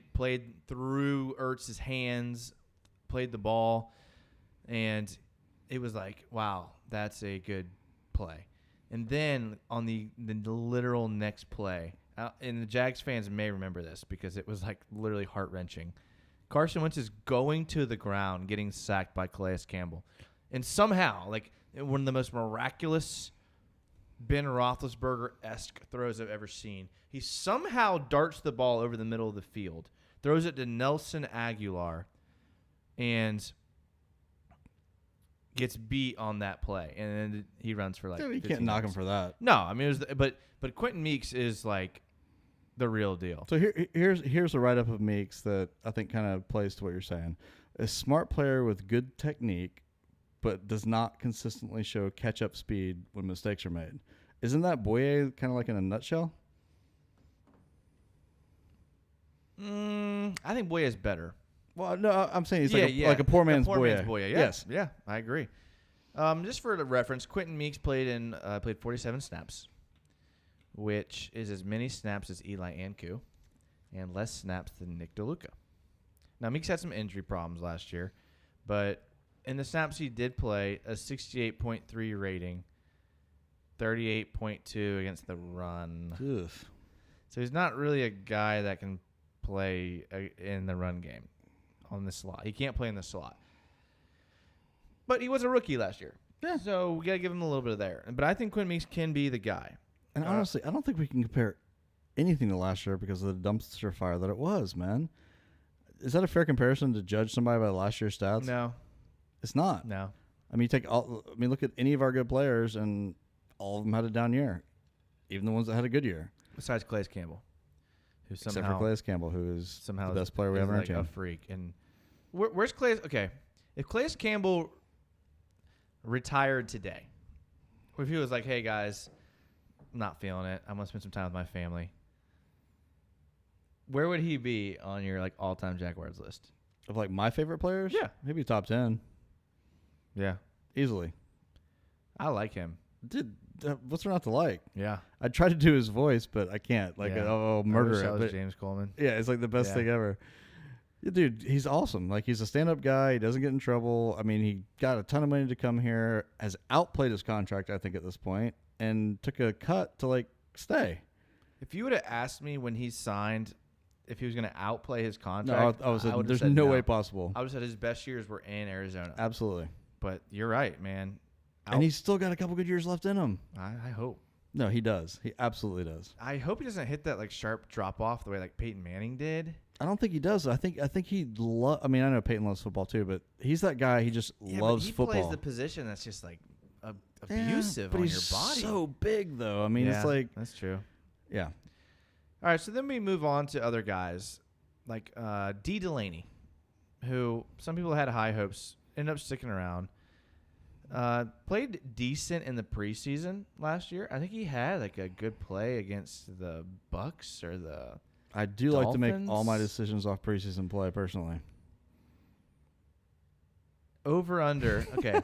[SPEAKER 2] through Ertz's hands, played the ball, and it was wow, that's a good play. And then on the literal next play, and the Jags fans may remember this because it was literally heart-wrenching. Carson Wentz is going to the ground, getting sacked by Calais Campbell. And somehow, one of the most miraculous Ben Roethlisberger-esque throws I've ever seen, he somehow darts the ball over the middle of the field, throws it to Nelson Aguilar, and gets beat on that play. And then he runs for
[SPEAKER 1] you can't knock him for that.
[SPEAKER 2] No, I mean, but Quentin Meeks is the real deal.
[SPEAKER 1] So here's a write-up of Meeks that I think kind of plays to what you're saying. A smart player with good technique, but does not consistently show catch-up speed when mistakes are made. Isn't that Boye kind of in a nutshell?
[SPEAKER 2] I think Boye is better.
[SPEAKER 1] Well, no, I'm saying he's like a poor man's Boye.
[SPEAKER 2] Yeah.
[SPEAKER 1] Yes.
[SPEAKER 2] Yeah, I agree. Just for the reference, Quentin Meeks played 47 snaps, which is as many snaps as Eli Anku, and less snaps than Nick DeLuca. Now, Meeks had some injury problems last year, but in the snaps he did play, a 68.3 rating, 38.2 against the run.
[SPEAKER 1] Ugh.
[SPEAKER 2] So he's not really a guy that can play in the run game on the slot. He can't play in the slot. But he was a rookie last year.
[SPEAKER 1] Yeah.
[SPEAKER 2] So we got to give him a little bit of there. But I think Quentin Meeks can be the guy.
[SPEAKER 1] And honestly, I don't think we can compare anything to last year because of the dumpster fire that it was, man. Is that a fair comparison to judge somebody by last year's stats?
[SPEAKER 2] No.
[SPEAKER 1] It's not.
[SPEAKER 2] No.
[SPEAKER 1] I mean, look at any of our good players, and all of them had a down year, even the ones that had a good year.
[SPEAKER 2] Besides Calais Campbell, who somehow
[SPEAKER 1] except for Calais Campble, who is
[SPEAKER 2] somehow
[SPEAKER 1] the best player we ever had.
[SPEAKER 2] A freak. And where's Calais? Okay, if Calais Campbell retired today, if he was like, "Hey guys, I'm not feeling it. I'm gonna spend some time with my family," where would he be on your all-time Jaguars list?
[SPEAKER 1] Of my favorite players?
[SPEAKER 2] Yeah,
[SPEAKER 1] maybe top 10.
[SPEAKER 2] Yeah,
[SPEAKER 1] easily.
[SPEAKER 2] I like him.
[SPEAKER 1] Dude, what's there not to like?
[SPEAKER 2] Yeah,
[SPEAKER 1] I tried to do his voice, but I can't. Murder it.
[SPEAKER 2] That was James Coleman.
[SPEAKER 1] Yeah, it's the best thing ever. Yeah, dude, he's awesome. He's a stand-up guy. He doesn't get in trouble. I mean, he got a ton of money to come here, has outplayed his contract, I think, at this point, and took a cut to stay.
[SPEAKER 2] If you would have asked me when he signed if he was going to outplay his contract,
[SPEAKER 1] there's no way possible.
[SPEAKER 2] I would have said his best years were in Arizona.
[SPEAKER 1] Absolutely.
[SPEAKER 2] But you're right, man.
[SPEAKER 1] And he's still got a couple good years left in him.
[SPEAKER 2] I hope.
[SPEAKER 1] No, he does. He absolutely does.
[SPEAKER 2] I hope he doesn't hit that sharp drop off the way Peyton Manning did.
[SPEAKER 1] I don't think he does. I think he I mean, I know Peyton loves football too, but he's that guy. He just loves football.
[SPEAKER 2] He plays the position that's just abusive on your body.
[SPEAKER 1] So big though. I mean, it's
[SPEAKER 2] that's true.
[SPEAKER 1] Yeah.
[SPEAKER 2] All right, so then we move on to other guys like D. Delaney, who some people had high hopes, ended up sticking around. Played decent in the preseason last year. I think he had a good play against the Bucks or the
[SPEAKER 1] I do
[SPEAKER 2] Dolphins.
[SPEAKER 1] like to make all my decisions off preseason play personally.
[SPEAKER 2] Over under. Okay.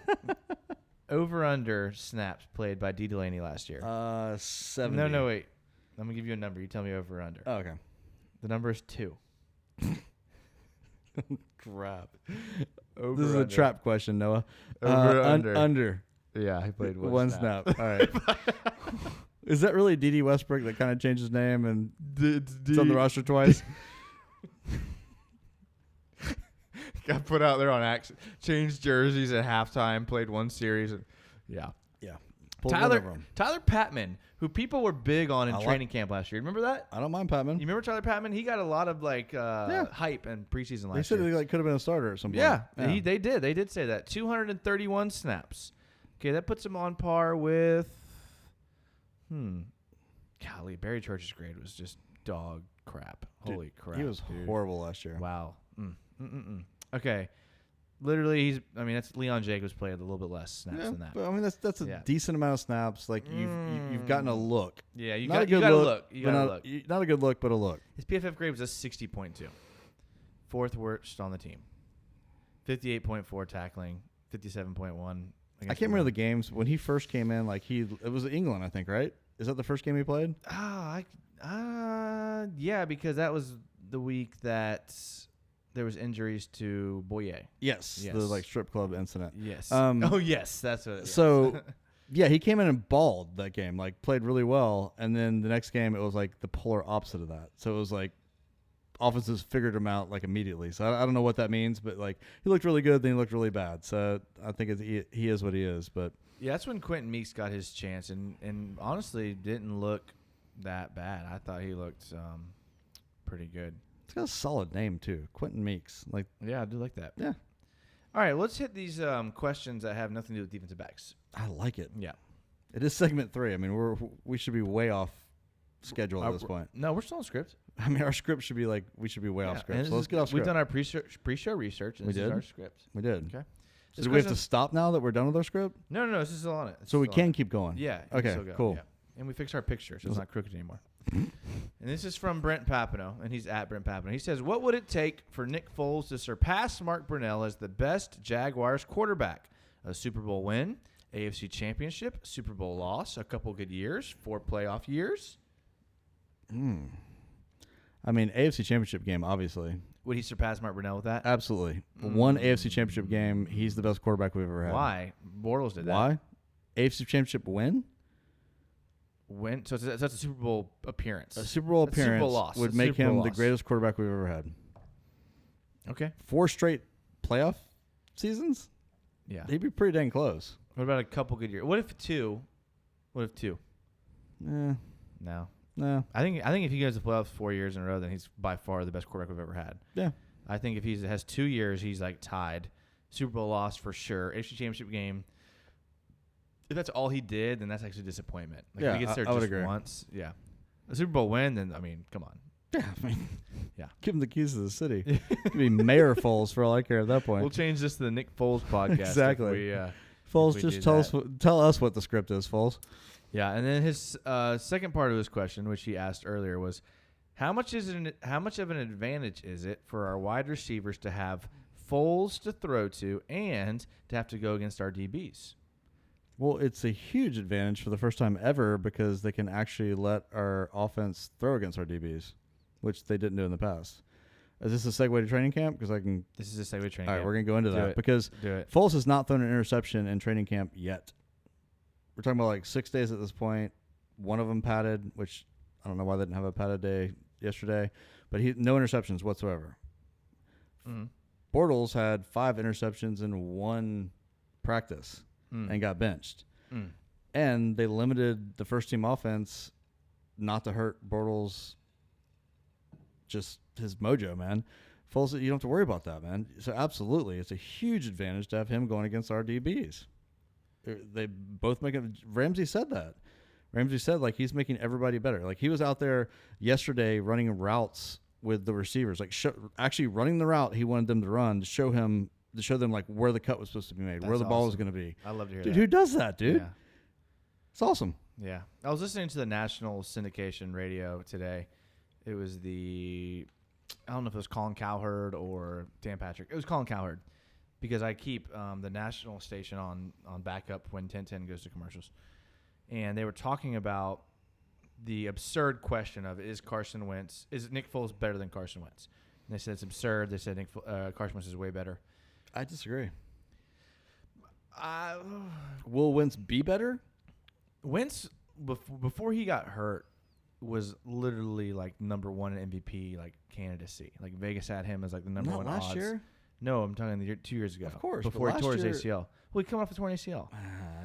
[SPEAKER 2] Over under snaps played by D. Delaney last year.
[SPEAKER 1] 70.
[SPEAKER 2] No, wait. I'm gonna give you a number. You tell me over or under.
[SPEAKER 1] Oh, okay.
[SPEAKER 2] The number is 2.
[SPEAKER 1] Crap.
[SPEAKER 2] Over
[SPEAKER 1] this is
[SPEAKER 2] under.
[SPEAKER 1] a trap question, Noah.
[SPEAKER 2] Over under.
[SPEAKER 1] Under.
[SPEAKER 2] Yeah, he played
[SPEAKER 1] one snap. All right. Is that really D.D. Westbrook that kind of changed his name and it's on the roster twice?
[SPEAKER 2] Got put out there on accident. Changed jerseys at halftime. Played one series. Yeah. Tyler Patman, who people were big on in training camp last year. Remember that?
[SPEAKER 1] I don't mind Patman.
[SPEAKER 2] You remember Tyler Patman? He got a lot of hype in preseason last year.
[SPEAKER 1] They said he could have been a starter at some point.
[SPEAKER 2] Yeah. They did. They did say that. 231 snaps. Okay, that puts him on par with. Golly, Barry Church's grade was just dog crap. Holy crap!
[SPEAKER 1] He was horrible last year.
[SPEAKER 2] Wow. Okay. Literally, that's Leon Jacobs played a little bit less snaps than that.
[SPEAKER 1] But I mean, that's a decent amount of snaps. Like you've gotten a look.
[SPEAKER 2] Yeah, you
[SPEAKER 1] Not
[SPEAKER 2] got a look. You got a look.
[SPEAKER 1] Not a good look, but a look.
[SPEAKER 2] His PFF grade was a 60.2, fourth worst on the team. 58.4 tackling, 57.1.
[SPEAKER 1] I can't remember the games when he first came in. Like it was England, I think, right? Is that the first game he played?
[SPEAKER 2] Yeah, because that was the week that there was injuries to Boye.
[SPEAKER 1] Yes. The strip club incident.
[SPEAKER 2] Yes. Yes, that's what it is.
[SPEAKER 1] So, yeah, he came in and balled that game, like played really well, and then the next game it was like the polar opposite of that. So it was like offenses figured him out like immediately. So I don't know what that means, but like he looked really good, then he looked really bad. So I think he is what he is. But
[SPEAKER 2] yeah, that's when Quentin Meeks got his chance, and honestly didn't look that bad. I thought he looked pretty good.
[SPEAKER 1] It's got a solid name too, Quentin Meeks. Like,
[SPEAKER 2] yeah, I do like that.
[SPEAKER 1] Yeah.
[SPEAKER 2] All right, let's hit these questions that have nothing to do with defensive backs.
[SPEAKER 1] I like it.
[SPEAKER 2] Yeah.
[SPEAKER 1] It is segment 3. I mean, we should be way off schedule at this point.
[SPEAKER 2] No, we're still on script.
[SPEAKER 1] I mean, our script should be like we should be way off script. So let's get off script.
[SPEAKER 2] We've done our pre-show research, and this is our script.
[SPEAKER 1] We did.
[SPEAKER 2] Okay.
[SPEAKER 1] So do we have to stop now that we're done with our script?
[SPEAKER 2] No, this is still on it.
[SPEAKER 1] So we can keep going.
[SPEAKER 2] Yeah.
[SPEAKER 1] Okay. Cool.
[SPEAKER 2] Yeah. And we fixed our picture, so it's not crooked anymore. And this is from Brent Papineau, and he's at Brent Papineau. He says, what would it take for Nick Foles to surpass Mark Brunell as the best Jaguars quarterback? A Super Bowl win, AFC Championship, Super Bowl loss, a couple good years, 4 playoff years?
[SPEAKER 1] I mean, AFC Championship game, obviously.
[SPEAKER 2] Would he surpass Mark Brunell with that?
[SPEAKER 1] Absolutely. One AFC Championship game, he's the best quarterback we've ever had.
[SPEAKER 2] Why? Bortles did that.
[SPEAKER 1] Why? AFC Championship win?
[SPEAKER 2] Win. So that's a Super Bowl appearance.
[SPEAKER 1] A Super Bowl appearance
[SPEAKER 2] Super Bowl loss.
[SPEAKER 1] would make him the greatest quarterback we've ever had.
[SPEAKER 2] Okay.
[SPEAKER 1] 4 straight playoff seasons?
[SPEAKER 2] Yeah.
[SPEAKER 1] He'd be pretty dang close.
[SPEAKER 2] What about a couple good years? What if 2?
[SPEAKER 1] No.
[SPEAKER 2] I think if he goes to playoffs 4 years in a row, then he's by far the best quarterback we've ever had.
[SPEAKER 1] Yeah.
[SPEAKER 2] I think if he has 2 years, he's like tied. Super Bowl loss for sure. AFC Championship game. If that's all he did, then that's actually a disappointment. Like if he gets there just once, yeah. A Super Bowl win, then come on.
[SPEAKER 1] Yeah, I mean,
[SPEAKER 2] yeah.
[SPEAKER 1] Give him the keys to the city. Could be Mayor Foles for all I care at that point.
[SPEAKER 2] We'll change this to the Nick Foles podcast.
[SPEAKER 1] Exactly. Foles, just tell us what the script is, Foles.
[SPEAKER 2] Yeah, and then his second part of his question, which he asked earlier, was how much of an advantage is it for our wide receivers to have Foles to throw to and to have to go against our DBs?
[SPEAKER 1] Well, it's a huge advantage for the first time ever because they can actually let our offense throw against our DBs, which they didn't do in the past. Is this a segue to training camp? Because
[SPEAKER 2] This is a segue to training camp.
[SPEAKER 1] All right, we're going to go into that because
[SPEAKER 2] Do it.
[SPEAKER 1] Foles has not thrown an interception in training camp yet. We're talking about like 6 days at this point. One of them padded, which I don't know why they didn't have a padded day yesterday, but no interceptions whatsoever.
[SPEAKER 2] Mm-hmm.
[SPEAKER 1] Bortles had 5 interceptions in 1 practice. And got benched. And they limited the first team offense not to hurt Bortles, just his mojo, man. Foles, you don't have to worry about that, man. So absolutely, it's a huge advantage to have him going against our DBs. They both make it. Ramsey said that. Ramsey said like he's making everybody better. Like he was out there yesterday running routes with the receivers, like actually running the route he wanted them to run to show them like where the cut was supposed to be made, where the ball was going to be.
[SPEAKER 2] I love to hear
[SPEAKER 1] that.
[SPEAKER 2] Dude,
[SPEAKER 1] who does that, dude?
[SPEAKER 2] Yeah.
[SPEAKER 1] It's awesome.
[SPEAKER 2] Yeah. I was listening to the national syndication radio today. It was I don't know if it was Colin Cowherd or Dan Patrick. It was Colin Cowherd because I keep the national station on backup when 1010 goes to commercials. And they were talking about the absurd question of is Nick Foles better than Carson Wentz? And they said it's absurd. They said Carson Wentz is way better.
[SPEAKER 1] I disagree. Will Wentz be better?
[SPEAKER 2] Wentz, before he got hurt, was literally like number 1 in MVP like candidacy. Like Vegas had him as like the number 1 odds.
[SPEAKER 1] Last year?
[SPEAKER 2] No, I'm talking 2 years ago.
[SPEAKER 1] Of course.
[SPEAKER 2] Before he tore his ACL. Well, he's coming off a torn ACL.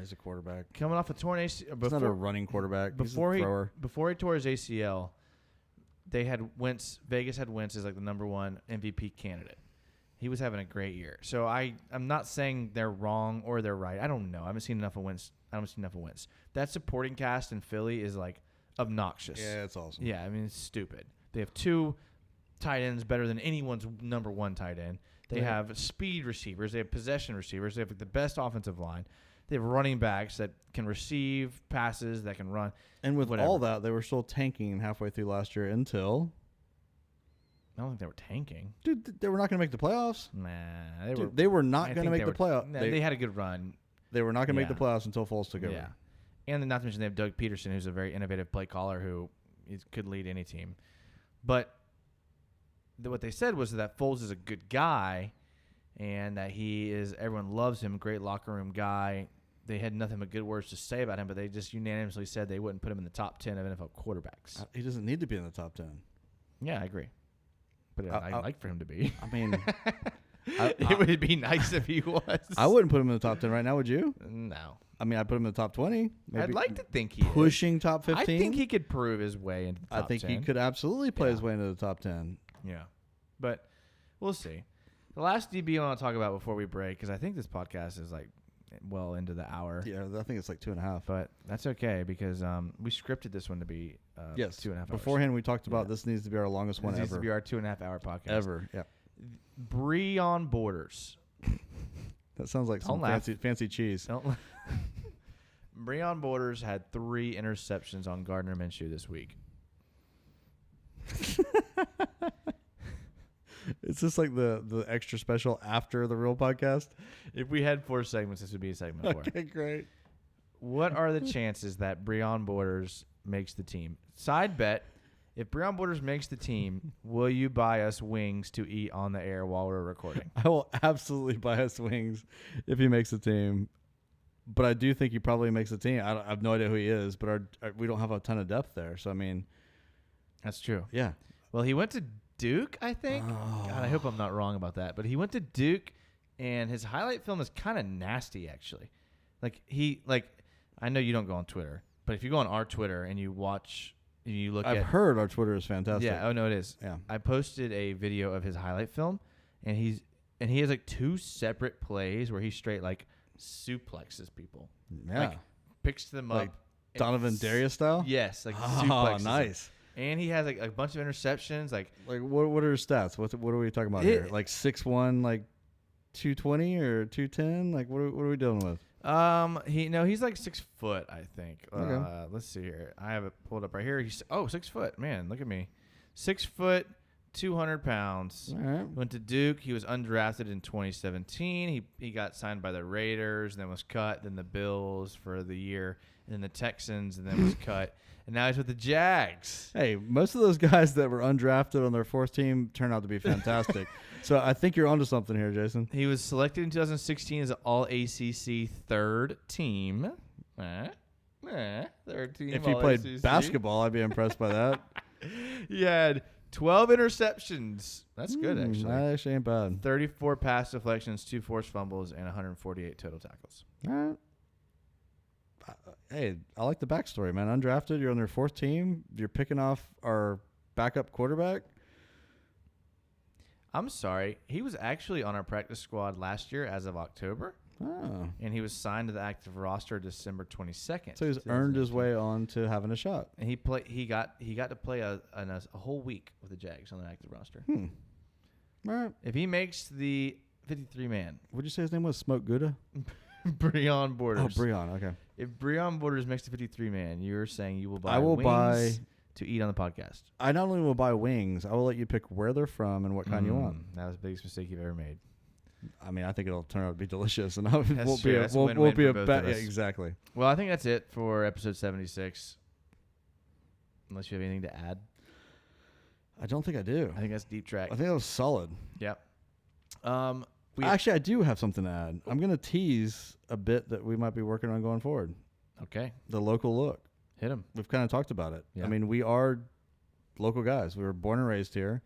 [SPEAKER 1] He's a quarterback.
[SPEAKER 2] Coming off a torn ACL.
[SPEAKER 1] He's not a running quarterback. He's a thrower.
[SPEAKER 2] Before he tore his ACL, they had Wentz. Vegas had Wentz as like the number 1 MVP candidate. He was having a great year. So I'm not saying they're wrong or they're right. I don't know. I haven't seen enough of Wentz. That supporting cast in Philly is like obnoxious.
[SPEAKER 1] Yeah, it's awesome.
[SPEAKER 2] Yeah, I mean, it's stupid. They have 2 tight ends better than anyone's number 1 tight end. They have speed receivers. They have possession receivers. They have the best offensive line. They have running backs that can receive passes, that can run.
[SPEAKER 1] And with
[SPEAKER 2] whatever.
[SPEAKER 1] all that, they were still tanking halfway through last year until...
[SPEAKER 2] I don't think they were tanking.
[SPEAKER 1] Dude, they were not going to make the playoffs.
[SPEAKER 2] Nah,
[SPEAKER 1] they were not going to make the playoffs.
[SPEAKER 2] They had a good run.
[SPEAKER 1] They were not going to make the playoffs until Foles took over.
[SPEAKER 2] Yeah. And then not to mention they have Doug Peterson, who's a very innovative play caller who could lead any team. But what they said was that Foles is a good guy and that everyone loves him, great locker room guy. They had nothing but good words to say about him, but they just unanimously said they wouldn't put him in the top 10 of NFL quarterbacks.
[SPEAKER 1] He doesn't need to be in the top 10.
[SPEAKER 2] Yeah, I agree. But I'd like for him to be.
[SPEAKER 1] I mean,
[SPEAKER 2] it would be nice if he was.
[SPEAKER 1] I wouldn't put him in the top 10 right now, would you?
[SPEAKER 2] No.
[SPEAKER 1] I mean, I'd put him in the top 20. Maybe
[SPEAKER 2] I'd like to think he
[SPEAKER 1] pushing top 15.
[SPEAKER 2] I think he could prove his way into the top 10.
[SPEAKER 1] I think he could absolutely play his way into the top 10.
[SPEAKER 2] Yeah. But we'll see. The last DB I want to talk about before we break, because I think this podcast is like well into the hour.
[SPEAKER 1] Yeah, I think it's like 2.5.
[SPEAKER 2] But that's okay because we scripted this one to be 2.5 hours.
[SPEAKER 1] Beforehand, we talked about this needs to be our longest one ever.
[SPEAKER 2] This needs to be our 2.5 hour podcast.
[SPEAKER 1] Ever, yeah.
[SPEAKER 2] Breon Borders.
[SPEAKER 1] That sounds like some fancy cheese.
[SPEAKER 2] Breon Borders had 3 interceptions on Gardner Minshew this week.
[SPEAKER 1] Is this like the extra special after the real podcast?
[SPEAKER 2] If we had 4 segments, this would be a segment 4.
[SPEAKER 1] Okay, great.
[SPEAKER 2] What are the chances that Breon Borders makes the team? Side bet, if Breon Borders makes the team, will you buy us wings to eat on the air while we're recording?
[SPEAKER 1] I will absolutely buy us wings if he makes the team. But I do think he probably makes the team. I have no idea who he is, but we don't have a ton of depth there. So, I mean.
[SPEAKER 2] That's true.
[SPEAKER 1] Yeah.
[SPEAKER 2] Well, he went to Duke, I think.
[SPEAKER 1] Oh.
[SPEAKER 2] God, I hope I'm not wrong about that. But he went to Duke, and his highlight film is kind of nasty, actually. I know you don't go on Twitter, but if you go on our Twitter and you watch, you look
[SPEAKER 1] I've heard our Twitter is fantastic.
[SPEAKER 2] Yeah. Oh no, it is.
[SPEAKER 1] Yeah.
[SPEAKER 2] I posted a video of his highlight film, and he has like 2 separate plays where he straight like suplexes people.
[SPEAKER 1] Yeah.
[SPEAKER 2] Like picks them
[SPEAKER 1] like
[SPEAKER 2] up.
[SPEAKER 1] Donovan Darius style?
[SPEAKER 2] Yes. Like
[SPEAKER 1] suplexes.
[SPEAKER 2] them.
[SPEAKER 1] Nice.
[SPEAKER 2] And he has like a bunch of interceptions. Like
[SPEAKER 1] what are his stats? What are we talking about here? Like 6'1", like 220 or 210? Like what are we dealing with?
[SPEAKER 2] He's like 6 foot, I think.
[SPEAKER 1] Okay.
[SPEAKER 2] Let's see here. I have it pulled up right here. He's 6 foot. Man, look at me. 6 foot, 200 pounds.
[SPEAKER 1] All right.
[SPEAKER 2] Went to Duke. He was undrafted in 2017. He got signed by the Raiders, and then was cut. Then the Bills for the year, and then the Texans, and then was cut. And now he's with the Jags.
[SPEAKER 1] Hey, most of those guys that were undrafted on their 4th team turned out to be fantastic. So I think you're onto something here, Jason.
[SPEAKER 2] He was selected in 2016 as an All-ACC 3rd team. 3rd team.
[SPEAKER 1] If he played basketball, I'd be impressed by that.
[SPEAKER 2] He had 12 interceptions. That's good, actually.
[SPEAKER 1] That actually ain't bad.
[SPEAKER 2] 34 pass deflections, 2 forced fumbles, and 148 total tackles.
[SPEAKER 1] All right. Hey, I like the backstory, man. Undrafted, you're on their 4th team. You're picking off our backup quarterback.
[SPEAKER 2] I'm sorry. He was actually on our practice squad last year as of October.
[SPEAKER 1] Oh.
[SPEAKER 2] And he was signed to the active roster December 22nd.
[SPEAKER 1] So he's earned his way on to having a shot.
[SPEAKER 2] And he got to play a whole week with the Jags on the active roster.
[SPEAKER 1] All right.
[SPEAKER 2] If he makes the 53-man.
[SPEAKER 1] What'd you say his name was? Smoke Gouda?
[SPEAKER 2] Breon Borders.
[SPEAKER 1] Oh, Breon. Okay.
[SPEAKER 2] If Breon Borders makes the 53-man, you're saying you will buy
[SPEAKER 1] wings
[SPEAKER 2] to eat on the podcast.
[SPEAKER 1] I not only will buy wings, I will let you pick where they're from and what kind you want.
[SPEAKER 2] That was the biggest mistake you've ever made.
[SPEAKER 1] I mean, I think it'll turn out to be delicious, and won't
[SPEAKER 2] That's
[SPEAKER 1] be
[SPEAKER 2] true.
[SPEAKER 1] a,
[SPEAKER 2] That's a
[SPEAKER 1] won't
[SPEAKER 2] win-win
[SPEAKER 1] be a
[SPEAKER 2] for both
[SPEAKER 1] bad.
[SPEAKER 2] of
[SPEAKER 1] Yeah,
[SPEAKER 2] us.
[SPEAKER 1] exactly.
[SPEAKER 2] Well, I think that's it for episode 76. Unless you have anything to add.
[SPEAKER 1] I don't think I do.
[SPEAKER 2] I think that's deep track.
[SPEAKER 1] I think that was solid.
[SPEAKER 2] Yep.
[SPEAKER 1] Actually, I do have something to add. I'm going to tease a bit that we might be working on going forward.
[SPEAKER 2] Okay.
[SPEAKER 1] The local look.
[SPEAKER 2] Hit him.
[SPEAKER 1] We've kind of talked about it.
[SPEAKER 2] Yeah.
[SPEAKER 1] I mean, we are local guys. We were born and raised here.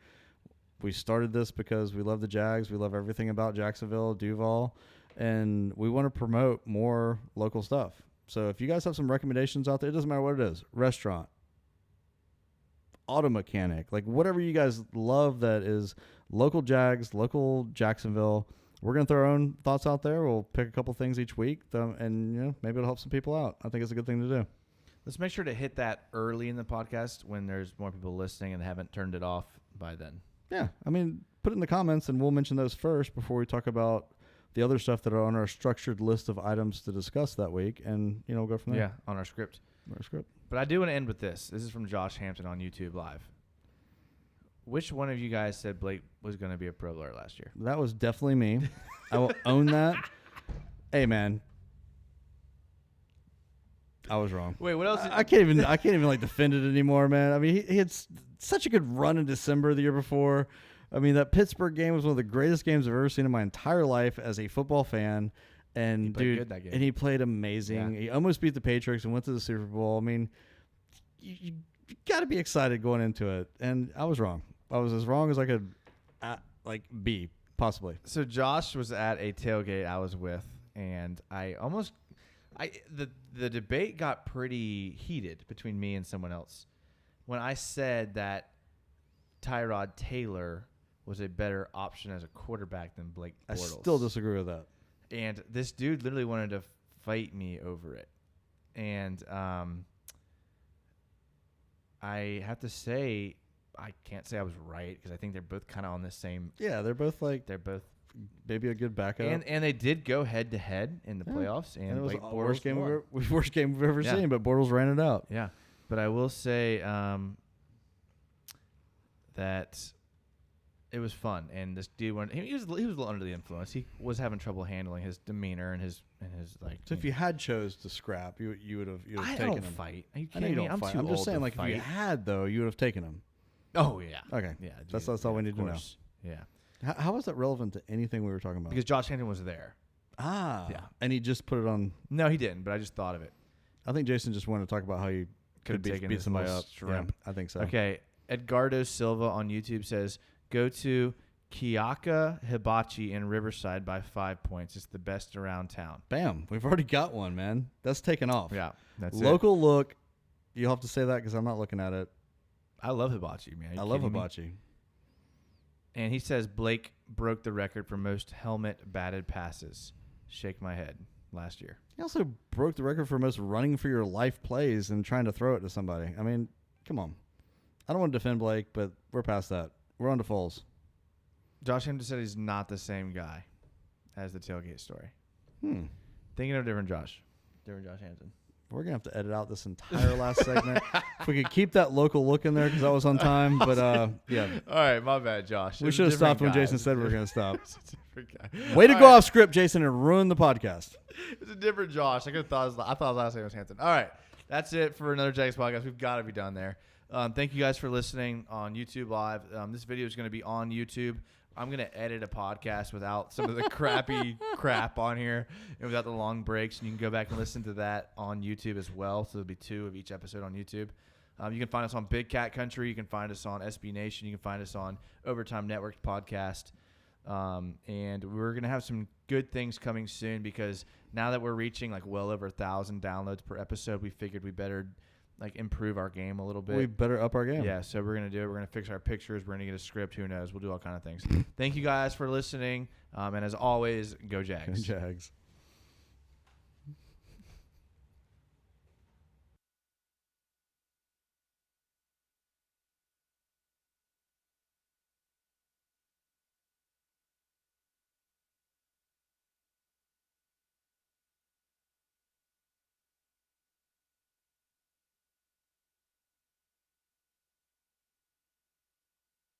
[SPEAKER 1] We started this because we love the Jags. We love everything about Jacksonville, Duval, and we want to promote more local stuff. So if you guys have some recommendations out there, it doesn't matter what it is, restaurant, auto mechanic, like whatever you guys love that is local Jags, local Jacksonville. We're going to throw our own thoughts out there. We'll pick a couple things each week, and maybe it'll help some people out. I think it's a good thing to do.
[SPEAKER 2] Let's make sure to hit that early in the podcast when there's more people listening and haven't turned it off by then.
[SPEAKER 1] Yeah, I mean, put it in the comments, and we'll mention those first before we talk about the other stuff that are on our structured list of items to discuss that week, and we'll go from there.
[SPEAKER 2] Yeah, on our script. But I do want to end with this. This is from Josh Hampton on YouTube Live. Which one of you guys said Blake was going to be a Pro Bowler last year?
[SPEAKER 1] That was definitely me. I will own that. Hey, man. I was wrong.
[SPEAKER 2] Wait, what else?
[SPEAKER 1] I can't even like defend it anymore, man. I mean, he had such a good run in December the year before. I mean, that Pittsburgh game was one of the greatest games I've ever seen in my entire life as a football fan. And
[SPEAKER 2] he played good that game.
[SPEAKER 1] And he played amazing. Yeah. He almost beat the Patriots and went to the Super Bowl. I mean, you got to be excited going into it. And I was wrong. I was as wrong as I could, be possibly.
[SPEAKER 2] So Josh was at a tailgate I was with, and the debate got pretty heated between me and someone else when I said that Tyrod Taylor was a better option as a quarterback than Blake Bortles.
[SPEAKER 1] I still disagree with that.
[SPEAKER 2] And this dude literally wanted to fight me over it. And I have to say, I can't say I was right because I think they're both kind of on the same.
[SPEAKER 1] Yeah, they're both maybe a good backup.
[SPEAKER 2] And they did go head to head in the playoffs. And
[SPEAKER 1] it was
[SPEAKER 2] Blake
[SPEAKER 1] the
[SPEAKER 2] Bortles
[SPEAKER 1] worst game we've ever seen, but Bortles ran it out.
[SPEAKER 2] Yeah. But I will say that it was fun, and this dude he was a little under the influence. He was having trouble handling his demeanor and his like.
[SPEAKER 1] So if you had chose to scrap, you would have taken him.
[SPEAKER 2] I don't fight. Are you kidding me?
[SPEAKER 1] I'm
[SPEAKER 2] too
[SPEAKER 1] I'm just
[SPEAKER 2] old
[SPEAKER 1] saying,
[SPEAKER 2] to
[SPEAKER 1] like
[SPEAKER 2] fight.
[SPEAKER 1] if you had though, you would have taken him.
[SPEAKER 2] Oh yeah.
[SPEAKER 1] Okay.
[SPEAKER 2] Yeah.
[SPEAKER 1] That's all we need to know.
[SPEAKER 2] Yeah.
[SPEAKER 1] How is that relevant to anything we were talking about?
[SPEAKER 2] Because Josh Hampton was there.
[SPEAKER 1] Ah.
[SPEAKER 2] Yeah.
[SPEAKER 1] And he just put it on.
[SPEAKER 2] No, he didn't. But I just thought of it.
[SPEAKER 1] I think Jason just wanted to talk about how he could beat somebody up.
[SPEAKER 2] Shrimp.
[SPEAKER 1] Yeah, I think so.
[SPEAKER 2] Okay. Edgardo Silva on YouTube says, go to Kiyaka Hibachi in Riverside by 5 points. It's the best around town.
[SPEAKER 1] Bam. We've already got one, man. That's taken off.
[SPEAKER 2] Yeah. That's
[SPEAKER 1] Local look. You'll have to say that because I'm not looking at it.
[SPEAKER 2] I love Hibachi, man.
[SPEAKER 1] I love Hibachi.
[SPEAKER 2] And he says Blake broke the record for most helmet batted passes. Shake my head last year.
[SPEAKER 1] He also broke the record for most running for your life plays and trying to throw it to somebody. I mean, come on. I don't want to defend Blake, but we're past that. We're on to Foles.
[SPEAKER 2] Josh Hampton said he's not the same guy as the tailgate story. Thinking of different Josh Hampton.
[SPEAKER 1] We're going to have to edit out this entire last segment. If we could keep that local look in there because that was on time. But, yeah.
[SPEAKER 2] All right, my bad, Josh.
[SPEAKER 1] We should have stopped when Jason said we were going to stop.
[SPEAKER 2] It's a different guy.
[SPEAKER 1] Way to go off script, Jason, and ruin the podcast.
[SPEAKER 2] It's a different Josh. I thought his last name was Hampton. All right. That's it for another Jags podcast. We've got to be done there. Thank you guys for listening on YouTube Live. This video is going to be on YouTube. I'm going to edit a podcast without some of the crappy crap on here and without the long breaks. And you can go back and listen to that on YouTube as well. So there'll be 2 of each episode on YouTube. You can find us on Big Cat Country. You can find us on SB Nation. You can find us on Overtime Network podcast. And we're going to have some good things coming soon because now that we're reaching like well over 1,000 downloads per episode, we figured we better improve our game a little bit.
[SPEAKER 1] We better up our game.
[SPEAKER 2] Yeah, so we're going to do it. We're going to fix our pictures. We're going to get a script. Who knows? We'll do all kind of things. Thank you guys for listening. And as always, go Jags.
[SPEAKER 1] Go Jags.